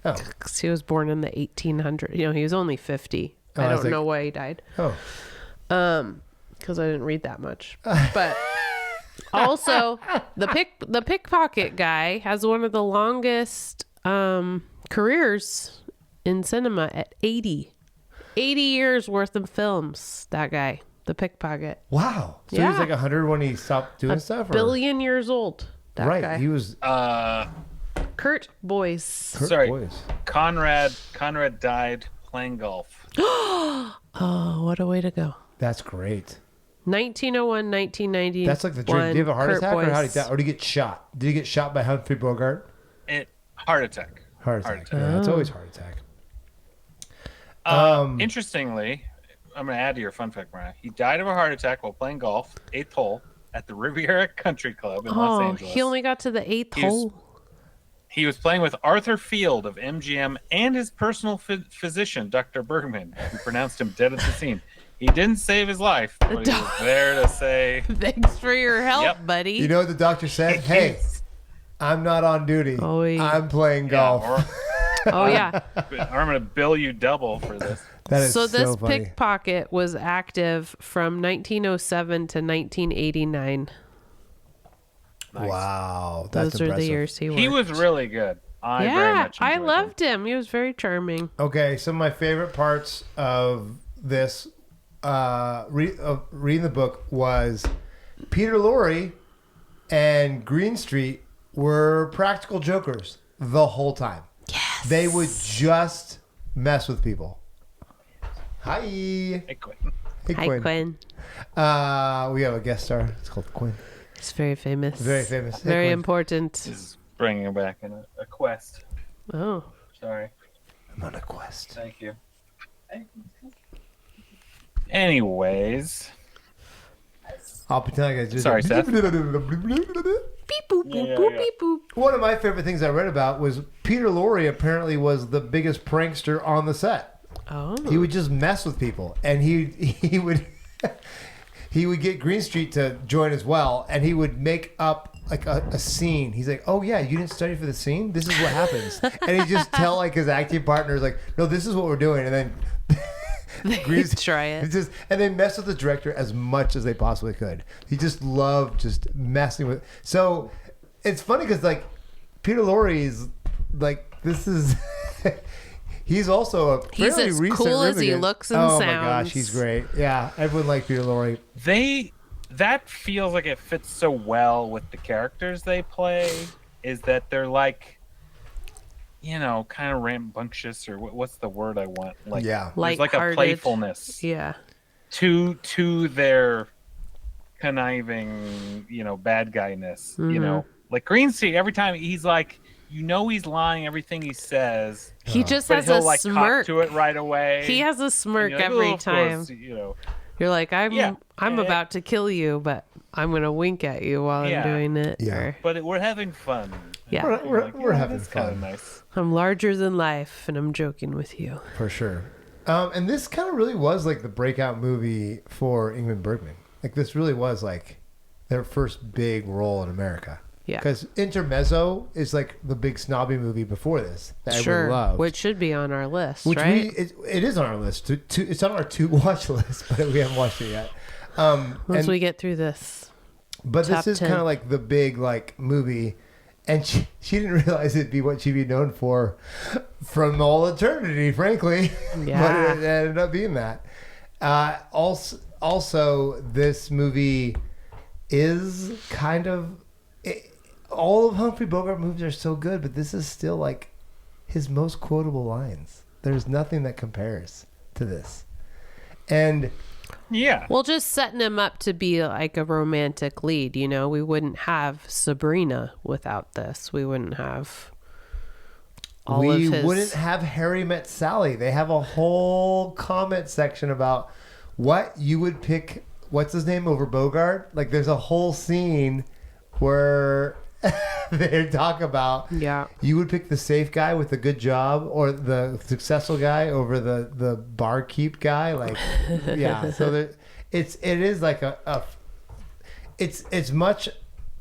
Oh. 'Cause he was born in the 1800s. You know, he was only 50. Oh, I I was don't like- know why he died. Oh. Because I didn't read that much. But also, the pickpocket guy has one of the longest careers in cinema at 80. 80 years worth of films, that guy, the pickpocket. Wow. So he was Yeah. like 100 when he stopped doing stuff? Or? Billion years old, that Right. guy. He was. Kurt Boyce. Sorry. Boys. Conrad died playing golf. Oh, what a way to go. That's great. 1901, 1990. That's like the dream. Did he have a heart Kurt attack or how did he Boyce. die? Or did he get shot? Did he get shot by Humphrey Bogart? Heart attack. Heart attack. Yeah, it's always heart attack. Interestingly, I'm going to add to your fun fact, Mariah. He died of a heart attack while playing golf, 8th hole, at the Riviera Country Club in Los Oh, Angeles. he only got to the 8th He was- hole. He was playing with Arthur Field of MGM and his personal physician, Dr. Bergman, who pronounced him dead at the scene. He didn't save his life, but he was there to say, Thanks for your help, Yep. buddy. You know what the doctor said? Hey, I'm not on duty. Oh, yeah. I'm playing golf. Oh, yeah. or I'm going to bill you double for this. That is So this funny. pickpocket was active from 1907 to 1989. Nice. Wow. That's Those are impressive. the years he worked. He was really good. I very Yeah, much I enjoyed loved him. He was very charming. Okay, some of my favorite parts of this reading the book was Peter Lorre and Greenstreet were practical jokers the whole time. Yes. They would just mess with people. Hi. Hey, Quentin. Hey, Hi, Quinn. Quinn. We have a guest star. It's called Quinn. He's very famous. Very famous. Hey, Very Quinn. important. This is bringing back in a quest. Oh. Sorry. I'm on a quest. Thank you. Anyways. I'll pretend like I just. Sorry, Seth. Beep boop boop boop beep boop. One of my favorite things I read about was Peter Lorre apparently was the biggest prankster on the set. Oh. He would just mess with people, and he would he would get Greenstreet to join as well, and he would make up like a scene. He's like, "Oh yeah, you didn't study for the scene. This is what happens," and he just tell like his acting partners like, "No, this is what we're doing," and then. Try it. It's just, and they mess with the director as much as they possibly could. He just loved just messing with. So it's funny because like Peter Lorre is like this is. He's also a He's fairly as recent cool as he Rivian. looks and oh sounds. my gosh, he's great. Yeah, everyone liked Peter Lorre. That feels like it fits so well with the characters they play, is that they're like, you know, kind of rambunctious, or what's the word I want? Like, Yeah. there's like a Lighthearted. playfulness Yeah. to their conniving, you know, bad guyness. You know, like Greenstreet, every time he's like, you know, he's lying everything he says, He just but has he'll a like smirk. cop to it right away. He has a smirk And you're like, every "Oh, of time. course," you know. You're like, I'm Yeah. about to kill you, but I'm gonna wink at you while Yeah. I'm doing it. Yeah. Or, But we're having fun. Yeah. We're having That's kind of fun nice. I'm larger than life, and I'm joking with you. for sure. And this kind of really was like the breakout movie for Ingmar Bergman. Like this really was like their first big role in America. Yeah. Because Intermezzo is like the big snobby movie before this that everyone Sure. loved. Which should be on our list, Which right? it is on our list. It's on our to watch list, but we haven't watched it yet. Once we get through this. But top this is 10. kind of like the big like movie, and she didn't realize it'd be what she'd be known for from all eternity, frankly. Yeah. But it ended up being that. Also, this movie is kind of all of Humphrey Bogart movies are so good, but this is still like his most quotable lines. There's nothing that compares to this, and. Yeah. Well, just setting him up to be like a romantic lead, you know, we wouldn't have Sabrina without this. We wouldn't have we wouldn't have Harry Met Sally. They have a whole comment section about what you would pick. What's his name over Bogart? Like, there's a whole scene where they talk about you would pick the safe guy with a good job or the successful guy over the barkeep guy. Like, yeah. So it is like it's much.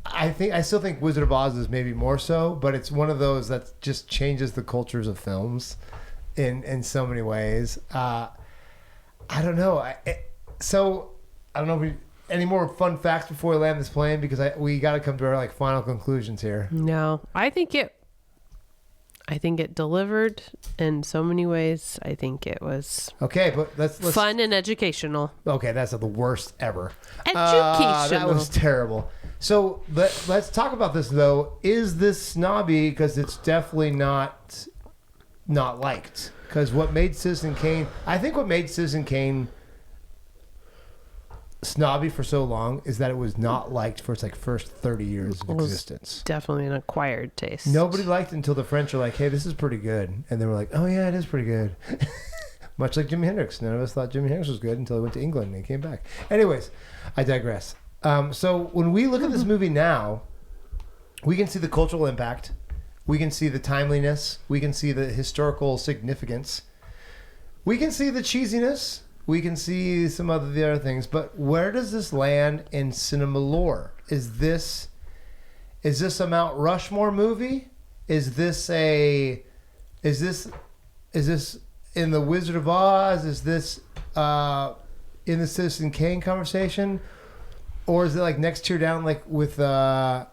I still think Wizard of Oz is maybe more so, but it's one of those that just changes the cultures of films in so many ways. I don't know. So I don't know if we. Any more fun facts before we land this plane? Because we got to come to our like final conclusions here. No, I think it delivered in so many ways. I think it was okay, but let's fun and educational. Okay, that's the worst ever. Educational. That was terrible. So let's talk about this though. Is this snobby? Because it's definitely not liked. Because what made Citizen Kane? I think what made Citizen Kane snobby for so long is that it was not liked for its like first 30 years of existence. Definitely an acquired taste. Nobody liked it until the French were like, hey, this is pretty good. And they were like, oh yeah, it is pretty good. Much like Jimi Hendrix. None of us thought Jimi Hendrix was good until he went to England and he came back. Anyways, I digress. So when we look at this movie now, we can see the cultural impact. We can see the timeliness. We can see the historical significance. We can see the cheesiness. We can see some of the other things, but where does this land in cinema lore? Is this a Mount Rushmore movie? Is this in the Wizard of Oz? Is this in the Citizen Kane conversation? Or is it like next tier down, like with What's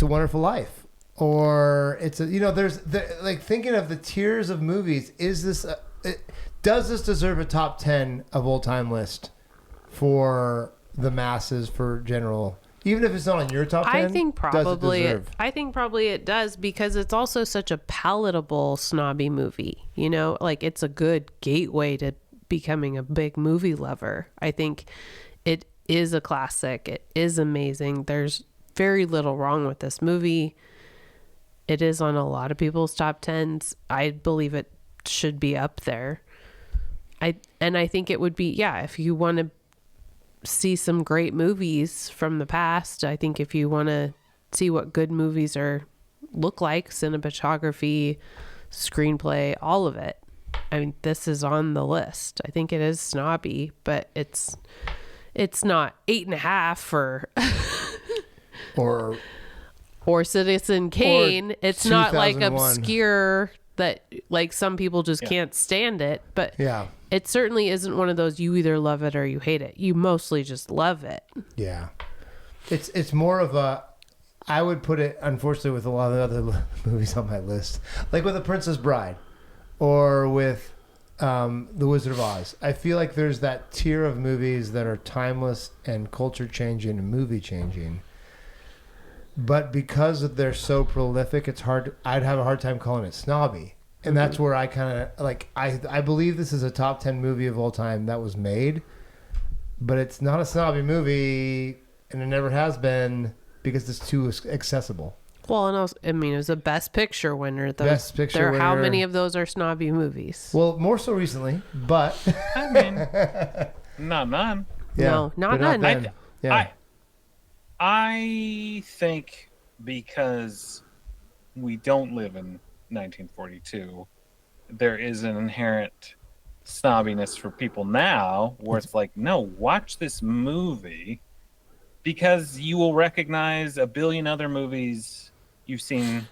a Wonderful Life? Or it's like thinking of the tiers of movies. Is this does this deserve a top 10 of all time list for the masses, for general? Even if it's not on your top 10, I think probably it does because it's also such a palatable snobby movie. You know, like it's a good gateway to becoming a big movie lover. I think it is a classic. It is amazing. There's very little wrong with this movie. It is on a lot of people's top 10s. I believe it should be up there. I think it would be, if you want to see some great movies from the past, I think if you want to see what good movies look like, cinematography, screenplay, all of it, I mean, this is on the list. I think it is snobby, but it's not 8.5 or Citizen Kane. It's not like 2001. obscure that like some people just can't stand it, but it certainly isn't one of those you either love it or you hate it. You mostly just love it. Yeah. It's more of a, I would put it, unfortunately, with a lot of the other movies on my list, like with The Princess Bride or with The Wizard of Oz. I feel like there's that tier of movies that are timeless and culture changing and movie changing. But because they're so prolific, it's hard. I'd have a hard time calling it snobby. And that's where I kind of like, I believe this is a top 10 movie of all time that was made, but it's not a snobby movie and it never has been because it's too accessible. Well, and also, I mean, it was a Best Picture winner. Best Picture winner. How many of those are snobby movies? Well, more so recently, but I mean, not none. Yeah, no, not but none. then. I think because we don't live in 1942, there is an inherent snobbiness for people now where it's like, no, watch this movie because you will recognize a billion other movies you've seen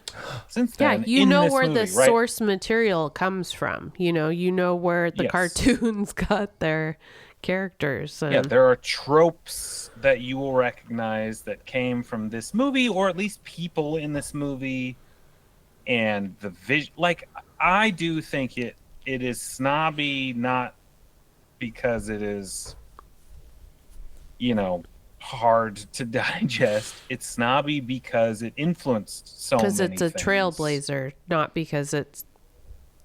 since Yeah, then. you in know this where movie, the right? source material comes from. You know where the Yes. cartoons got their characters. And Yeah, there are tropes that you will recognize that came from this movie, or at least people in this movie, and the vision. Like, I do think it is snobby, not because it is, hard to digest. It's snobby because it influenced so many because it's a things. trailblazer, not because it's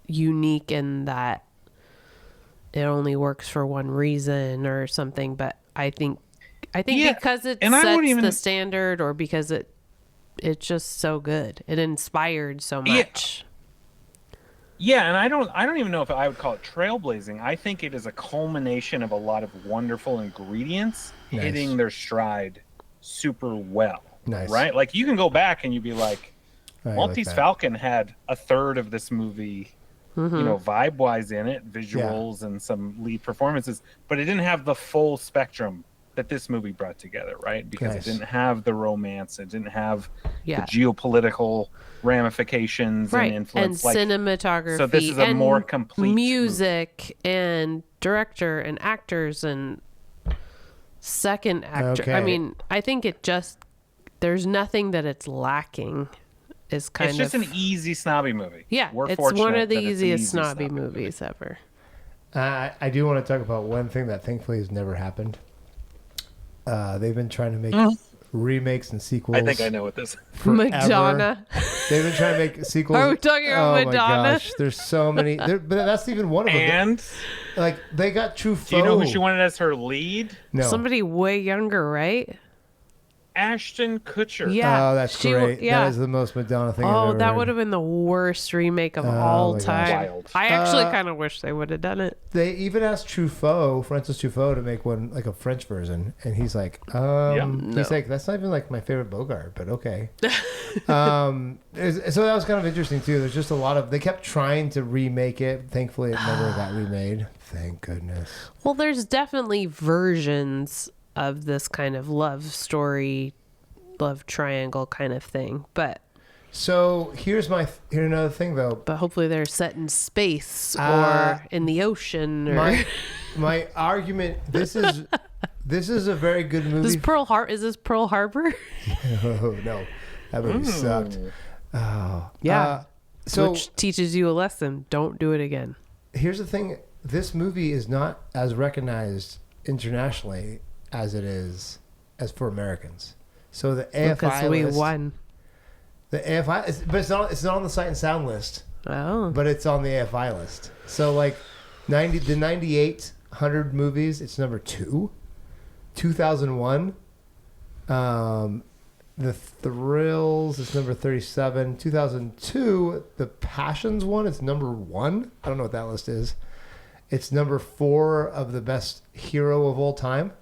unique in that it only works for one reason or something. But I think Yeah, because it and I sets wouldn't even- the standard, or because it's just so good. It inspired so much. Yeah, and I don't even know if I would call it trailblazing. I think it is a culmination of a lot of wonderful ingredients Nice. hitting their stride super well. Nice. Right? Like, you can go back and you'd be like, I like Maltese that. Falcon had a third of this movie, vibe-wise in it, visuals and some lead performances, but it didn't have the full spectrum that this movie brought together, right? Because Nice. it didn't have the romance, it didn't have Yeah. the geopolitical ramifications Right, and influence. and cinematography, so this is a and more complete music, and director, and actors, and second actor. Okay. I mean, I think there's nothing that it's lacking. Is kind It's just of an easy snobby movie. yeah. We're It's one fortunate of the that it's an easiest easy snobby movies ever. I do want to talk about one thing that thankfully has never happened. They've been trying to make remakes and sequels. I think I know what this is. forever. Madonna. They've been trying to make sequels. Are we talking about oh Madonna? my gosh, there's so many. But that's even one of them. And Like they got Truffaut. do you know who she wanted as her lead? No. Somebody way younger, right? Ashton Kutcher. Yeah. Oh, that's she- great. yeah. That is the most Madonna thing. I've Oh, ever that heard. would have been the worst remake of all my gosh. time. Wild. I actually kind of wish they would have done it. They even asked Truffaut, Francis Truffaut, to make one like a French version, and he's like, he's like, that's not even like my favorite Bogart, but okay. So that was kind of interesting too. There's just a lot of they kept trying to remake it. Thankfully, it never got remade. Thank goodness. Well, there's definitely versions of this kind of love story, love triangle kind of thing, but So here's another thing though. hopefully they're set in space or Uh, in the ocean. Or My argument. This is a very good movie. is this Pearl Harbor? Oh no, that movie sucked. Oh Yeah. So Which teaches you a lesson: don't do it again. here's the thing: this movie is not as recognized internationally as it is as for Americans. So the AFI Because we list, won. the AFI, but it's not on the Sight and Sound list, Oh, but it's on the AFI list. So like the 9800 movies, it's number 2. 2001, The Thrills is number 37. 2002, The Passions one is number 1. I don't know what that list is. It's number 4 of the best hero of all time,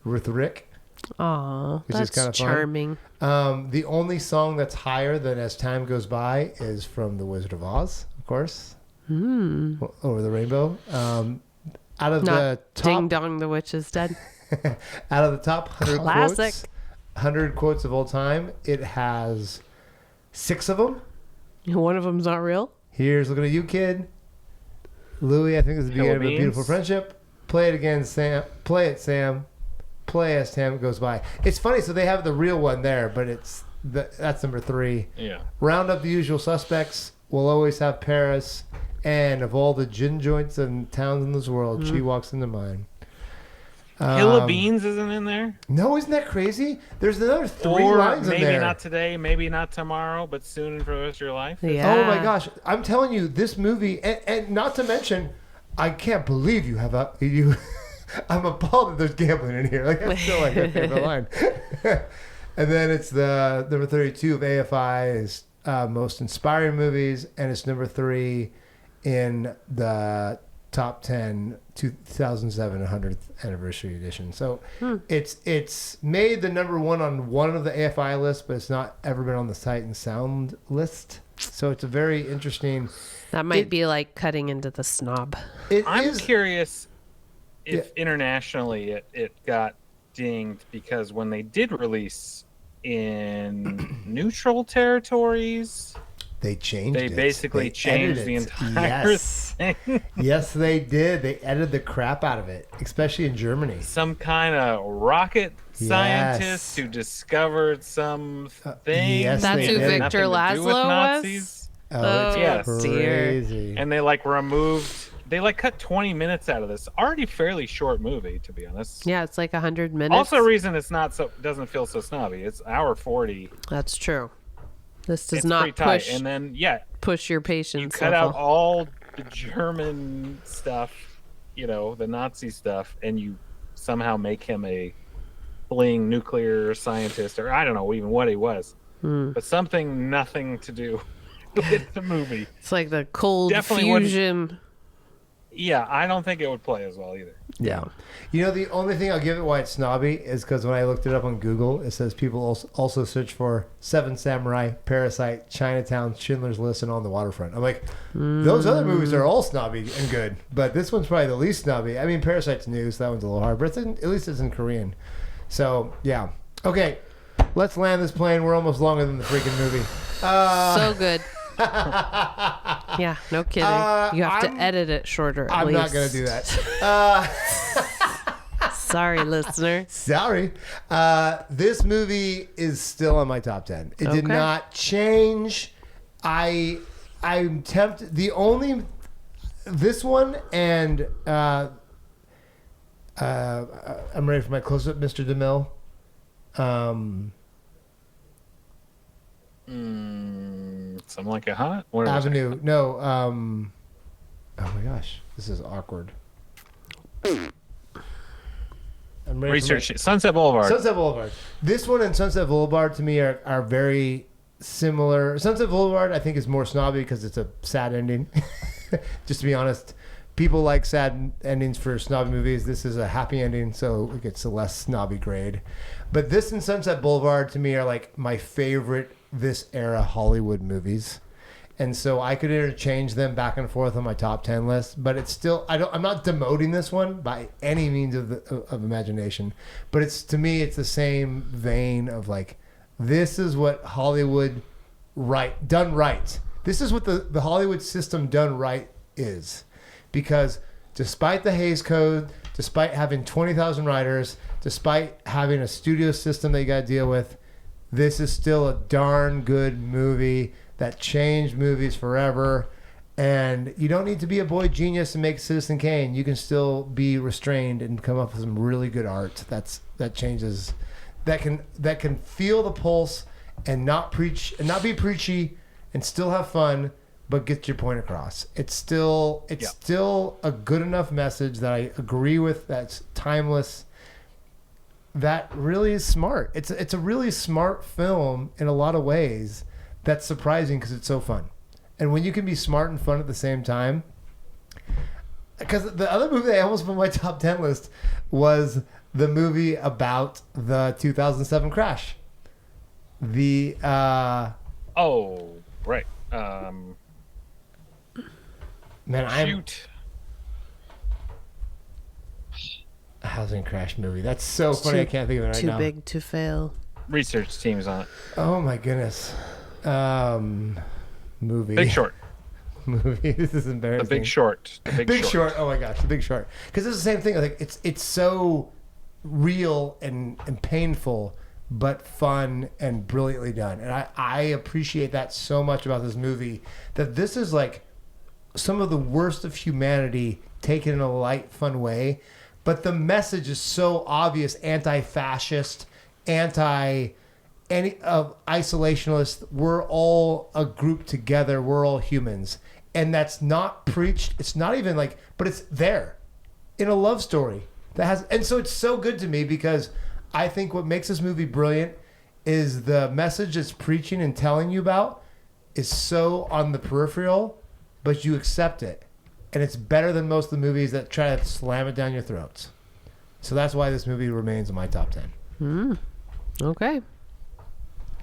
with Rick. aw, Which is that's kinda fun. charming. The only song that's higher than As Time Goes By is from The Wizard of Oz, of course. Over the Rainbow. Out of the Not Ding top, Dong, the Witch is Dead. out of the top 100 Classic. quotes, 100 quotes of all time, it has 6 of them. One of them's not real. Here's looking at you, kid. Louis, I think this is the beginning of a Philippines. beautiful friendship. Play it again, Sam. Play it, Sam. Play as time goes by. It's funny, so they have the real one there, but that's number 3. Yeah. Round up the usual suspects. We'll always have Paris. And of all the gin joints and towns in this world, she walks into mine. Hill of Beans isn't in there? No, isn't that crazy? There's another 3 Or lines in maybe there. not today, maybe not tomorrow, but soon and for the rest of your life. Yeah. Oh my gosh! I'm telling you, this movie, and not to mention, I can't believe you have you. I'm appalled that there's gambling in here. Like that's still like my favorite line. And then it's the number 32 of AFI is most inspiring movies, and it's number 3 in the top 10 2007 100th anniversary edition. So it's made the number 1 on one of the AFI lists, but it's not ever been on the Sight and Sound list. So it's a very interesting. That might be like cutting into the snob. It I'm is- curious if internationally it got dinged because when they did release in neutral territories, They changed they it. basically changed edited the it. entire Yes. thing. Yes, they did. They edited the crap out of it, especially in Germany. Some kind of rocket scientist Yes. who discovered some thing. yes, That's they who did. Victor Nothing to do with Laszlo Nazis. was? Oh, it's yes. crazy. And they removed. They cut 20 minutes out of this already fairly short movie, to be honest. Yeah, it's like 100 minutes. Also, a reason it's doesn't feel so snobby. It's hour 40. That's true. This does It's not pretty tight. push And then push your you patience cut out level. all the German stuff, the Nazi stuff, and you somehow make him a fleeing nuclear scientist, or I don't know even what he was, but nothing to do with the movie. It's like the cold Definitely wouldn't- fusion. Yeah, I don't think it would play as well either. Yeah. The only thing I'll give it why it's snobby is because when I looked it up on Google, it says people also search for Seven Samurai, Parasite, Chinatown, Schindler's List, and On the Waterfront. I'm like, those other movies are all snobby and good, but this one's probably the least snobby. I mean, Parasite's new, so that one's a little hard, but at least it's in Korean. So, yeah. Okay, let's land this plane. We're almost longer than the freaking movie. So good. Yeah, no kidding. You have to edit it shorter. I'm least. not going to do that. Sorry, listener. Sorry. This movie is still on my top 10. It did Okay. not change. I'm tempted. This one and I'm ready for my close-up, Mr. DeMille. Something like a hot? What is it? Avenue. No. Oh my gosh. This is awkward. I'm ready Research for it. Sunset Boulevard. Sunset Boulevard. This one and Sunset Boulevard to me are very similar. Sunset Boulevard I think is more snobby because it's a sad ending. Just to be honest, people like sad endings for snobby movies. This is a happy ending, so it gets a less snobby grade. But this and Sunset Boulevard to me are like my favorite this era Hollywood movies. And so I could interchange them back and forth on my top 10 list, but it's still I'm not demoting this one by any means of imagination, but to me it's the same vein of like, this is what Hollywood done right. This is what the Hollywood system done right is. Because despite the Hays Code, despite having 20,000 writers, despite having a studio system that you got to deal with, this is still a darn good movie that changed movies forever. And you don't need to be a boy genius to make Citizen Kane. You can still be restrained and come up with some really good art that changes, that can feel the pulse and not be preachy and still have fun, but get your point across. It's still a good enough message that I agree with, that's timeless, that really is smart. It's a really smart film in a lot of ways. That's surprising because it's so fun. And when you can be smart and fun at the same time, because the other movie I almost put on my top 10 list was the movie about the 2007 crash. Oh, right. Shoot. A housing crash movie. That's so funny. I can't think of it right now. Too big to fail. Research team's on it. Oh my goodness. Movie. Big Short. Movie. This is embarrassing. The Big Short. The Big Short. Oh my gosh, The Big Short. Because it's the same thing. Like it's so real and painful, but fun and brilliantly done. And I appreciate that so much about this movie. That this is like some of the worst of humanity taken in a light, fun way. But the message is so obvious: anti-fascist, isolationist. We're all a group together. We're all humans. And that's not preached. It's not even like, but it's there in a love story that has, and so it's so good to me because I think what makes this movie brilliant is the message it's preaching and telling you about is so on the peripheral, but you accept it. And it's better than most of the movies that try to slam it down your throats. So that's why this movie remains in my top 10. Okay.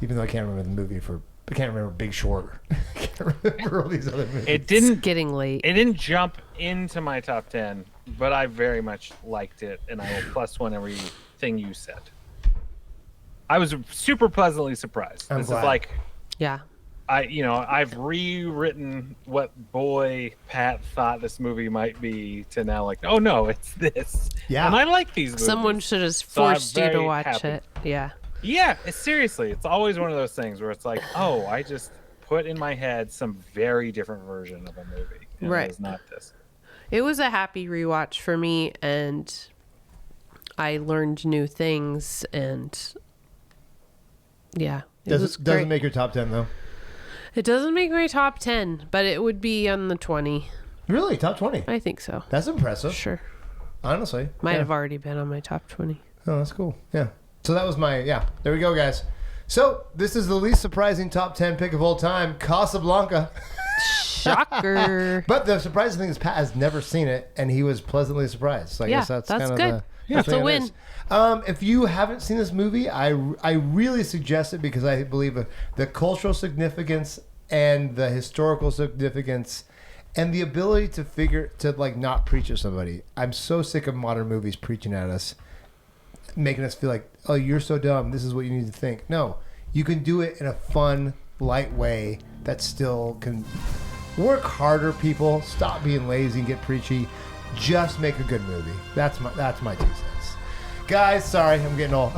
Even though I can't remember the movie I can't remember Big Short. I can't remember all these other movies. It's getting late. It didn't jump into my top 10, but I very much liked it, and I will plus one every everything you said. I was super pleasantly surprised. I'm This glad. is like Yeah. I've rewritten what boy Pat thought this movie might be to now like, oh no, it's this. Yeah. And I like these movies. Someone should have So I'm forced you to very watch happy. it. Yeah. Yeah, seriously, it's always one of those things where it's like, oh, I just put in my head some very different version of a movie. And Right. It was not this. It was a happy rewatch for me, and I learned new things, and yeah, it was Doesn't great. make your top 10 though. It doesn't make my top 10, but it would be on the 20. Really, top 20. I think so. That's impressive. Sure. Honestly, Might yeah. have already been on my top 20. Oh, that's cool. Yeah. So that was there we go, guys. So this is the least surprising top 10 pick of all time, Casablanca. Shocker. But the surprising thing is Pat has never seen it, and he was pleasantly surprised. So I Yeah, guess that's that's kind of good. the That's a thing it win. is. If you haven't seen this movie, I really suggest it because I believe the cultural significance and the historical significance and the ability to like not preach at somebody. I'm so sick of modern movies preaching at us, making us feel like, oh, you're so dumb. This is what you need to think. No, you can do it in a fun, light way that still can work harder. People, stop being lazy and get preachy. Just make a good movie. That's my 2 cents. Guys, sorry, I'm getting all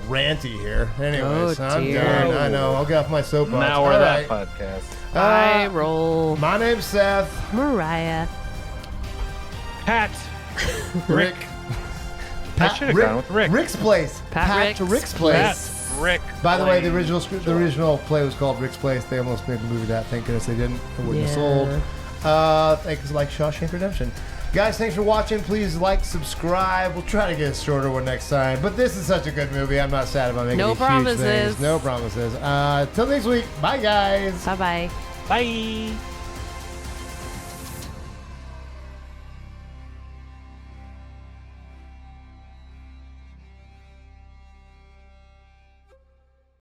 ranty here. Anyways, Oh, I'm dear. done. I know. I'll get off my soapbox. Now we're All that right. podcast. I roll. My name's Seth. Mariah. Pat. Rick. I should have gone with Rick. Rick's Place. Pat to Rick's Rick's Place. Pat. Rick. By the way, the Blaine. original play was called Rick's Place. They almost made a movie of that. Thank goodness they didn't. It wouldn't have sold. Thanks, like Shawshank Redemption. Guys, thanks for watching. Please like, subscribe. We'll try to get a shorter one next time. But this is such a good movie. I'm not sad about making No these promises. huge things. No promises. Till next week. Bye, guys. Bye-bye. Bye.